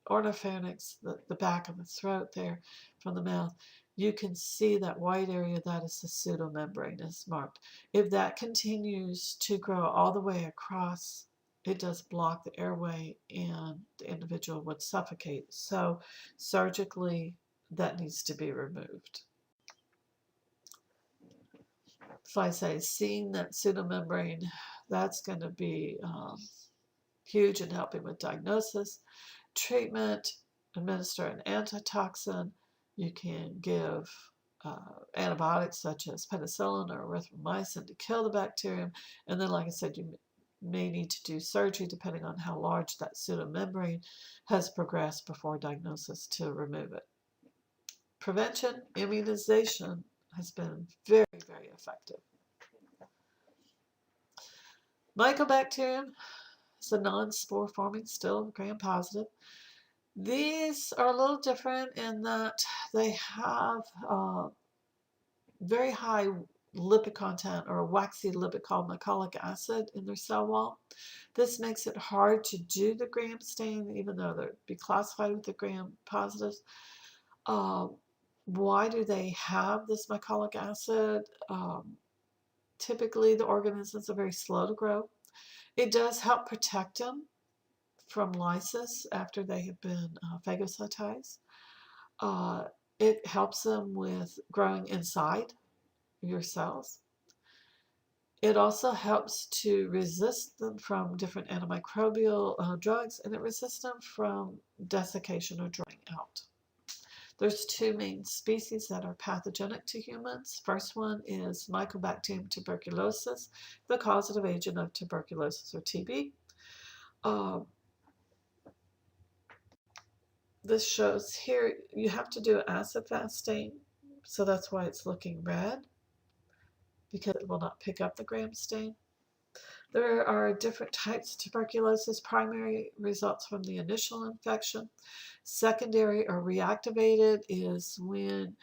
ornopharynx, the back of the throat there from the mouth, you can see that white area, that is the pseudomembrane is marked. If that continues to grow all the way across, it does block the airway and the individual would suffocate. So surgically, that needs to be removed. So I say, seeing that pseudomembrane, that's going to be huge in helping with diagnosis. Treatment, administer an antitoxin. You can give antibiotics such as penicillin or erythromycin to kill the bacterium. And then, like I said, you may need to do surgery depending on how large that pseudomembrane has progressed before diagnosis to remove it. Prevention, immunization has been very, very effective. Mycobacterium is a non-spore forming, still gram-positive. These are a little different in that they have very high lipid content or a waxy lipid called mycolic acid in their cell wall. This makes it hard to do the gram stain, even though they'd be classified with the gram positives. Why do they have this mycolic acid? Typically, the organisms are very slow to grow. It does help protect them from lysis after they have been phagocytized. It helps them with growing inside your cells. It also helps to resist them from different antimicrobial drugs, and it resists them from desiccation or drying out. There's two main species that are pathogenic to humans. First one is Mycobacterium tuberculosis, the causative agent of tuberculosis or TB. This shows here you have to do acid fast stain, so that's why it's looking red, because it will not pick up the gram stain. There are different types of tuberculosis. Primary results from the initial infection. Secondary or reactivated is when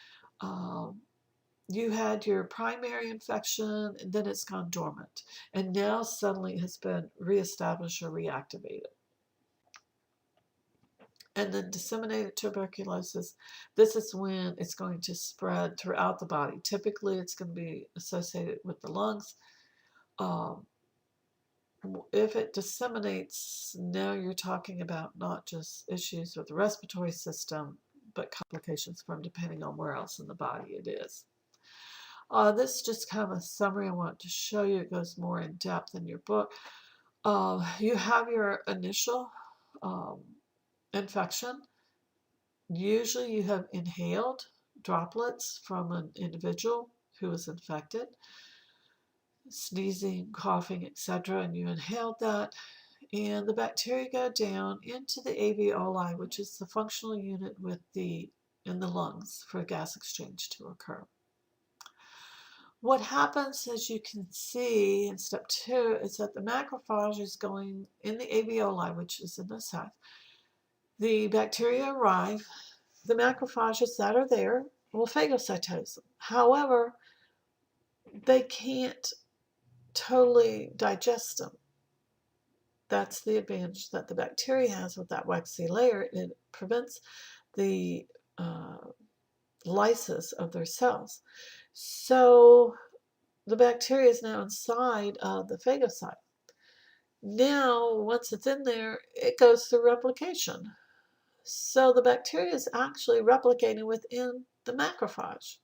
you had your primary infection and then it's gone dormant, and now suddenly has been reestablished or reactivated. And then disseminated tuberculosis, this is when it's going to spread throughout the body. Typically, it's going to be associated with the lungs. If it disseminates, now you're talking about not just issues with the respiratory system, but complications from depending on where else in the body it is. This is just kind of a summary I want to show you. It goes more in depth in your book. You have your initial infection. Usually you have inhaled droplets from an individual who was infected, sneezing, coughing, etc., and you inhaled that, and the bacteria go down into the alveoli, which is the functional unit in the lungs for gas exchange to occur. What happens, as you can see in step 2, is that the macrophage is going in the alveoli, which is in the sac. The bacteria arrive. The macrophages that are there will phagocytose them. However, they can't totally digest them. That's the advantage that the bacteria has with that waxy layer. It prevents the lysis of their cells. So the bacteria is now inside of the phagocyte. Now, once it's in there, it goes through replication. So the bacteria is actually replicating within the macrophage.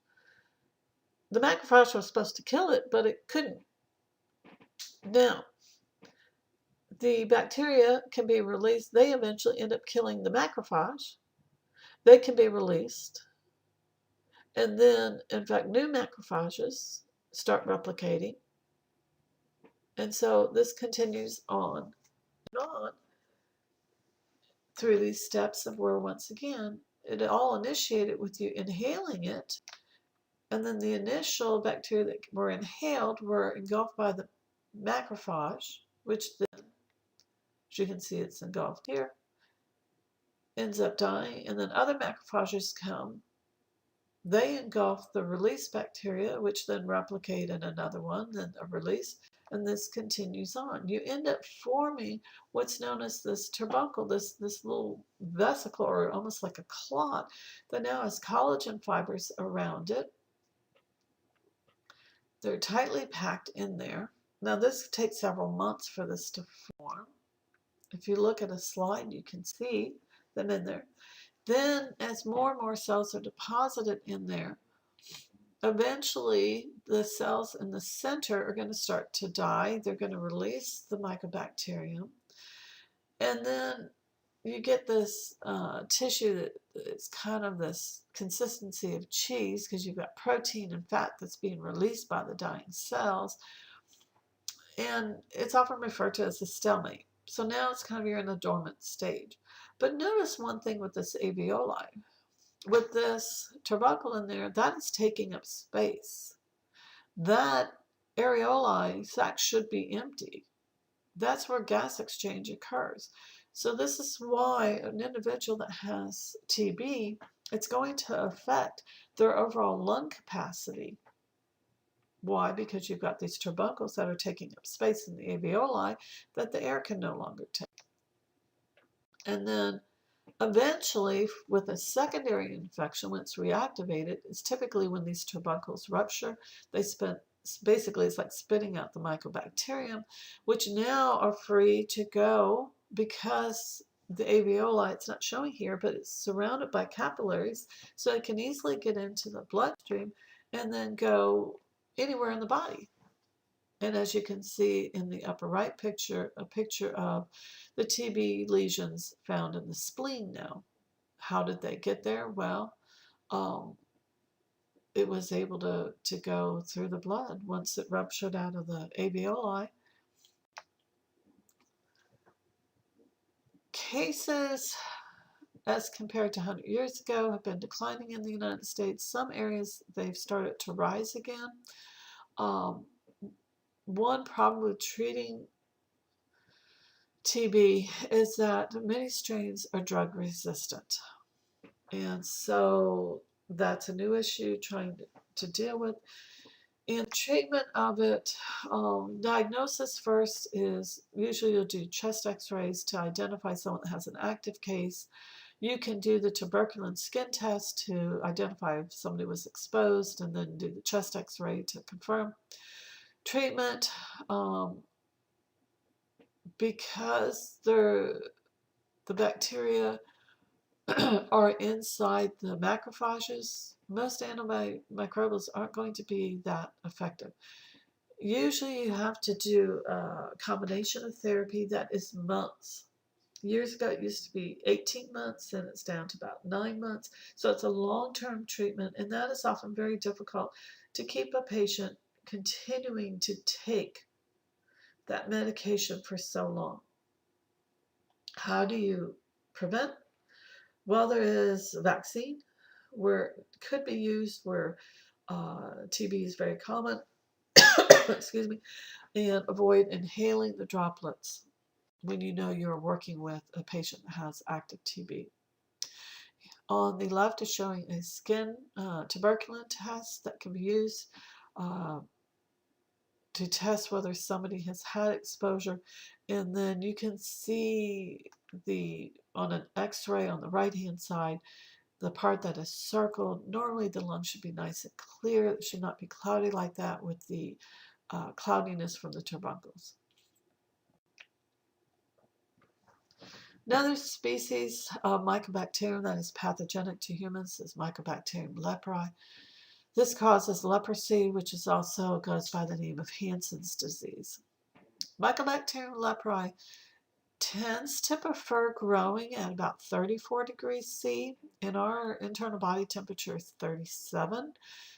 The macrophage was supposed to kill it, but it couldn't. Now, the bacteria can be released. They eventually end up killing the macrophage. They can be released. And then, in fact, new macrophages start replicating. And so this continues on and on through these steps of where, once again, it all initiated with you inhaling it. And then the initial bacteria that were inhaled were engulfed by the macrophage, which then, as you can see, it's engulfed here, ends up dying. And then other macrophages come. They engulf the released bacteria, which then replicate in another one, then a release, and this continues on. You end up forming what's known as this turbuncle, this little vesicle, or almost like a clot, that now has collagen fibers around it. They're tightly packed in there. Now this takes several months for this to form. If you look at a slide, you can see them in there. Then, as more and more cells are deposited in there, eventually the cells in the center are going to start to die. They're going to release the Mycobacterium. And then you get this tissue that is kind of this consistency of cheese, because you've got protein and fat that's being released by the dying cells. And it's often referred to as a stalemate. So now it's kind of, you're in a dormant stage. But notice one thing with this alveoli. With this turbuncle in there, that is taking up space. That areoli sac should be empty. That's where gas exchange occurs. So this is why an individual that has TB, it's going to affect their overall lung capacity. Why? Because you've got these turbuncles that are taking up space in the alveoli that the air can no longer take. And then eventually, with a secondary infection, when it's reactivated, it's typically when these turbuncles rupture. Basically, it's like spitting out the Mycobacterium, which now are free to go because the alveoli, it's not showing here, but it's surrounded by capillaries, so it can easily get into the bloodstream and then go anywhere in the body. And as you can see in the upper right picture, a picture of the TB lesions found in the spleen now. How did they get there? Well, it was able to go through the blood once it ruptured out of the alveoli. Cases, as compared to 100 years ago, have been declining in the United States. Some areas, they've started to rise again. One problem with treating TB is that many strains are drug resistant. And so that's a new issue trying to deal with. And treatment of it, diagnosis first is usually you'll do chest x-rays to identify someone that has an active case. You can do the tuberculin skin test to identify if somebody was exposed, and then do the chest x-ray to confirm. Treatment, because the bacteria are inside the macrophages, most antimicrobials aren't going to be that effective. Usually you have to do a combination of therapy that is months. Years ago, it used to be 18 months, and it's down to about 9 months. So it's a long-term treatment, and that is often very difficult to keep a patient continuing to take that medication for so long. How do you prevent? Well, there is a vaccine where it could be used where TB is very common, excuse me, and avoid inhaling the droplets when you know you're working with a patient that has active TB. On the left is showing a skin tuberculin test that can be used uh, to test whether somebody has had exposure, and then you can see on an x-ray on the right hand side the part that is circled. Normally the lung should be nice and clear. It should not be cloudy like that with the cloudiness from the turbuncles. Another species of Mycobacterium that is pathogenic to humans is Mycobacterium leprae. This causes leprosy, which is also goes by the name of Hansen's disease. Mycobacterium leprae tends to prefer growing at about 34 degrees C, and our internal body temperature is 37.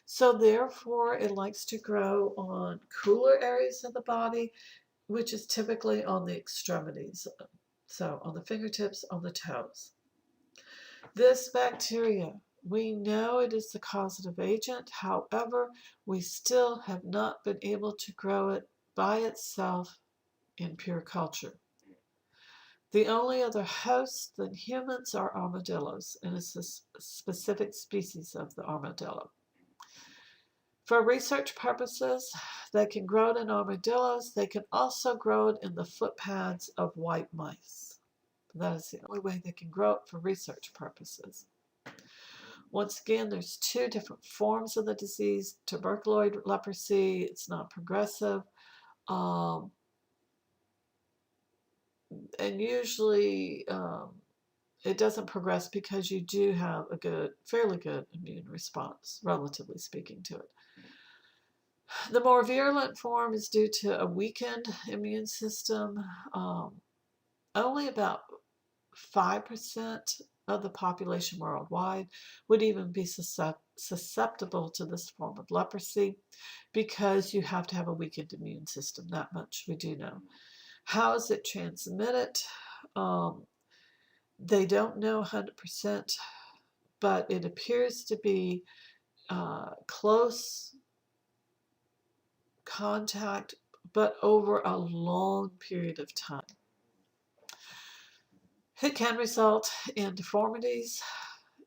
So therefore, it likes to grow on cooler areas of the body, which is typically on the extremities. So on the fingertips, on the toes. This bacteria, we know it is the causative agent. However, we still have not been able to grow it by itself in pure culture. The only other hosts than humans are armadillos, and it's a specific species of the armadillo. For research purposes, they can grow it in armadillos. They can also grow it in the foot pads of white mice. That is the only way they can grow it for research purposes. Once again, there's two different forms of the disease. Tuberculoid leprosy, it's not progressive. And usually it doesn't progress because you do have a fairly good immune response, relatively speaking, to it. The more virulent form is due to a weakened immune system. Only about 5% of the population worldwide would even be susceptible to this form of leprosy because you have to have a weakened immune system. That much we do know. How is it transmitted? They don't know 100%, but it appears to be close contact, but over a long period of time. It can result in deformities.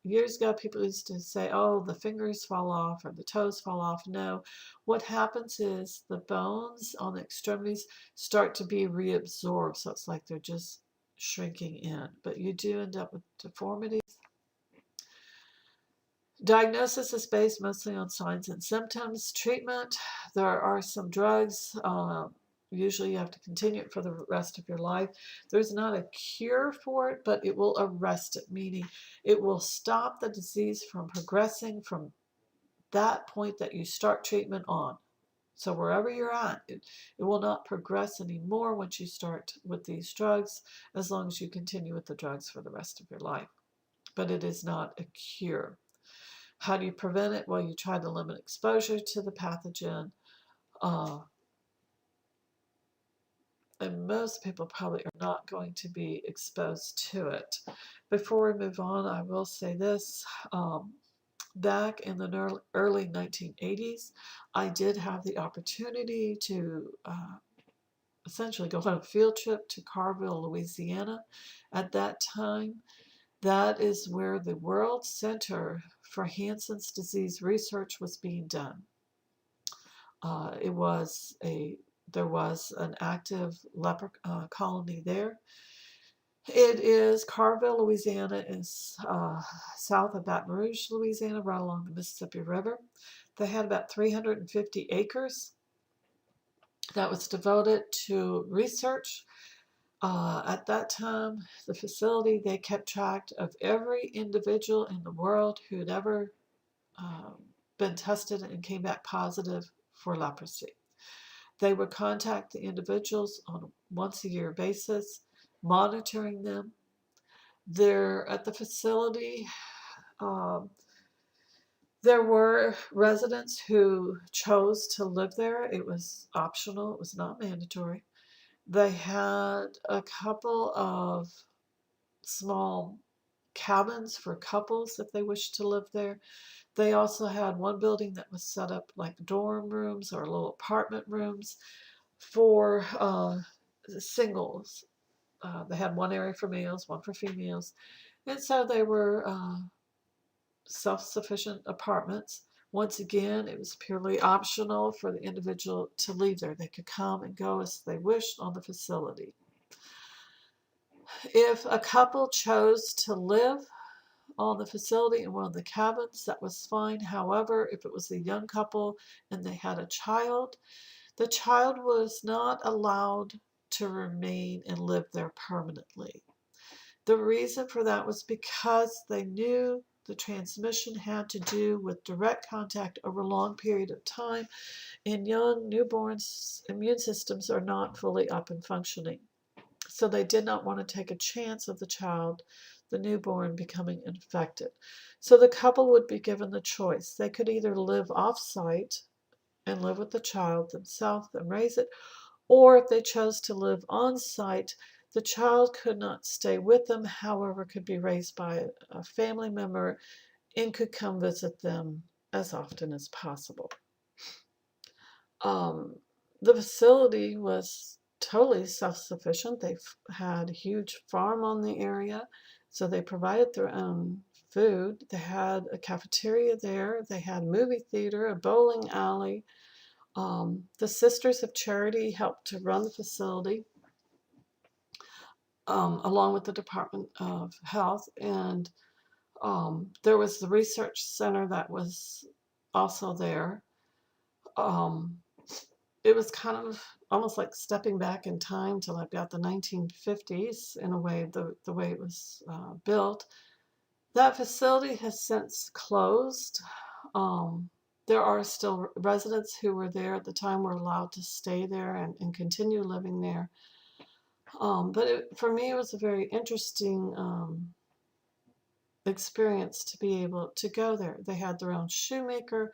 Years ago, people used to say, oh, the fingers fall off or the toes fall off. No, what happens is the bones on the extremities start to be reabsorbed, so it's like they're just shrinking in, but you do end up with deformities. Diagnosis is based mostly on signs and symptoms. Treatment, there are some drugs. Usually you have to continue it for the rest of your life. There's not a cure for it, but it will arrest it, meaning it will stop the disease from progressing from that point that you start treatment on. So wherever you're at, it will not progress anymore once you start with these drugs, as long as you continue with the drugs for the rest of your life. But it is not a cure. How do you prevent it? Well, you try to limit exposure to the pathogen. And most people probably are not going to be exposed to it. Before we move on, I will say this. Back in the early 1980s, I did have the opportunity to essentially go on a field trip to Carville, Louisiana. At that time, that is where the World Center for Hansen's Disease Research was being done. There was an active leper colony there. It is Carville, Louisiana, is south of Baton Rouge, Louisiana, right along the Mississippi River. They had about 350 acres that was devoted to research. At that time, the facility, they kept track of every individual in the world who had ever been tested and came back positive for leprosy. They would contact the individuals on a once-a-year basis, monitoring them. There at the facility, there were residents who chose to live there. It was optional, it was not mandatory. They had a couple of small cabins for couples if they wished to live there. They also had one building that was set up like dorm rooms or little apartment rooms for singles. They had one area for males, one for females. And so they were self-sufficient apartments. Once again, it was purely optional for the individual to leave there. They could come and go as they wished on the facility. If a couple chose to live on the facility in one of the cabins, that was fine. However, if it was a young couple and they had a child, the child was not allowed to remain and live there permanently. The reason for that was because they knew the transmission had to do with direct contact over a long period of time, and young newborns' immune systems are not fully up and functioning. So they did not want to take a chance of the child, the newborn, becoming infected. So the couple would be given the choice. They could either live off-site and live with the child themselves and raise it, or if they chose to live on-site, the child could not stay with them, however, could be raised by a family member and could come visit them as often as possible. The facility was totally self-sufficient. They had a huge farm on the area, so they provided their own food. They had a cafeteria there. They had a movie theater, a bowling alley. The Sisters of Charity helped to run the facility, along with the Department of Health, and there was the research center that was also there. It was kind of almost like stepping back in time to like about the 1950s in a way, the way it was built. That facility has since closed. There are still residents who were there at the time were allowed to stay there and continue living there. But for me, it was a very interesting experience to be able to go there. They had their own shoemaker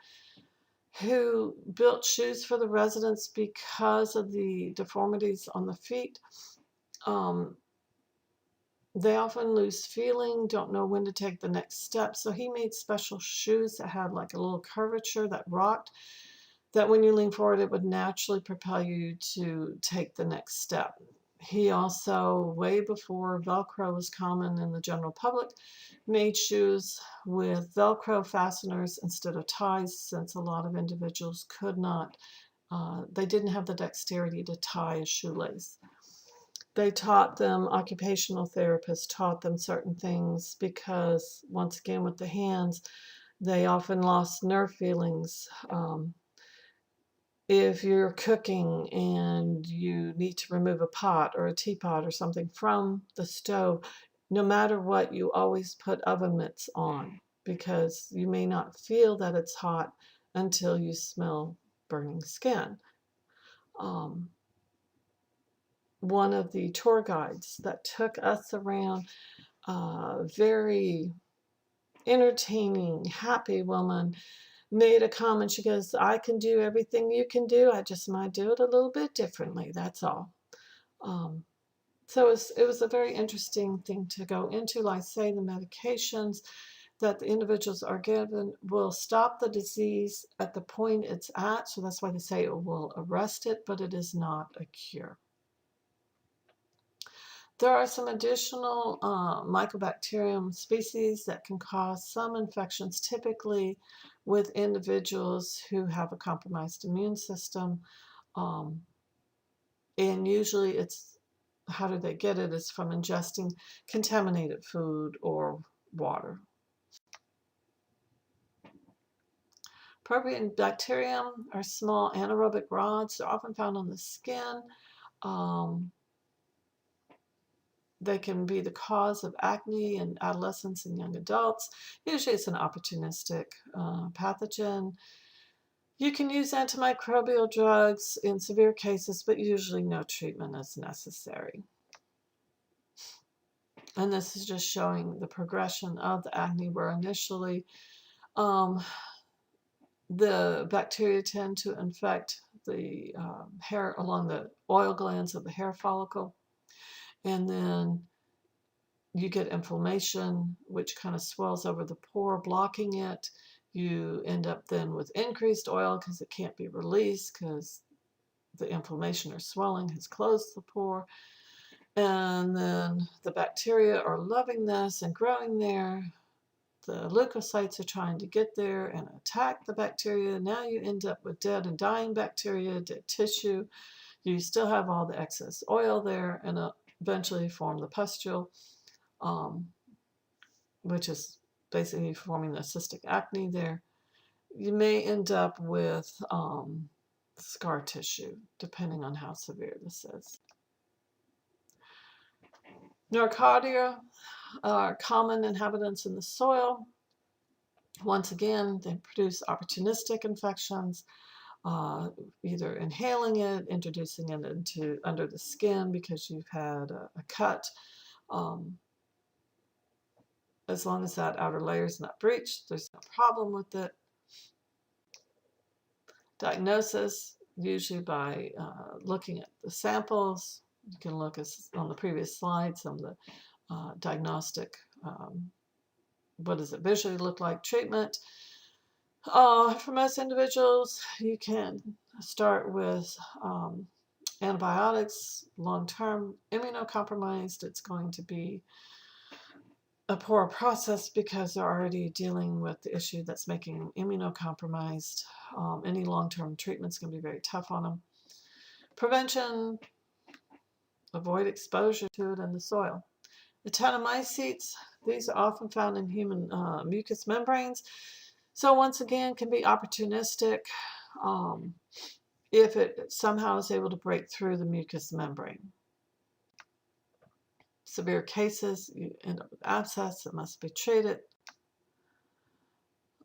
who built shoes for the residents because of the deformities on the feet. They often lose feeling, don't know when to take the next step. So he made special shoes that had like a little curvature that rocked, that when you lean forward, it would naturally propel you to take the next step. He also, way before Velcro was common in the general public, made shoes with Velcro fasteners instead of ties, since a lot of individuals could not, they didn't have the dexterity to tie a shoelace. They taught them, occupational therapists taught them certain things because, once again, with the hands, they often lost nerve feelings. If you're cooking and you need to remove a pot or a teapot or something from the stove, no matter what, you always put oven mitts on because you may not feel that it's hot until you smell burning skin. One of the tour guides that took us around, a very entertaining, happy woman, made a comment. She goes, "I can do everything you can do. I just might do it a little bit differently. That's all." So it was a very interesting thing to go into. Like I say, the medications that the individuals are given will stop the disease at the point it's at. So that's why they say it will arrest it, but it is not a cure. There are some additional Mycobacterium species that can cause some infections, typically with individuals who have a compromised immune system. And usually it's, how do they get it? It's from ingesting contaminated food or water. Bacterium are small anaerobic rods. They're often found on the skin. They can be the cause of acne in adolescents and young adults. Usually it's an opportunistic pathogen. You can use antimicrobial drugs in severe cases, but usually no treatment is necessary. And this is just showing the progression of the acne, where initially the bacteria tend to infect the hair along the oil glands of the hair follicle. And then you get inflammation, which kind of swells over the pore, blocking it. You end up then with increased oil because it can't be released because the inflammation or swelling has closed the pore. And then the bacteria are loving this and growing there. The leukocytes are trying to get there and attack the bacteria. Now you end up with dead and dying bacteria, dead tissue. You still have all the excess oil there, and eventually form the pustule, which is basically forming the cystic acne there. You may end up with scar tissue, depending on how severe this is. Neurocardia are common inhabitants in the soil. Once again, they produce opportunistic infections, either inhaling it, introducing it into under the skin because you've had a cut. As long as that outer layer is not breached, there's no problem with it. Diagnosis, usually by looking at the samples. You can look on the previous slide, some of the diagnostic, what does it visually look like? Treatment. For most individuals, you can start with antibiotics. Long-term immunocompromised, it's going to be a poor process because they're already dealing with the issue that's making them immunocompromised. Any long-term treatment's going to be very tough on them. Prevention, avoid exposure to it in the soil. Actinomycetes, these are often found in human mucous membranes. So once again, can be opportunistic if it somehow is able to break through the mucous membrane. Severe cases, you end up with abscess that must be treated.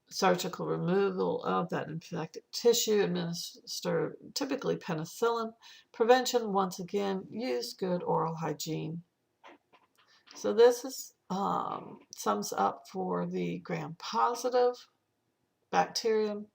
Surgical removal of that infected tissue, administer typically penicillin. Prevention, once again, use good oral hygiene. So this is sums up for the gram-positive bacterium.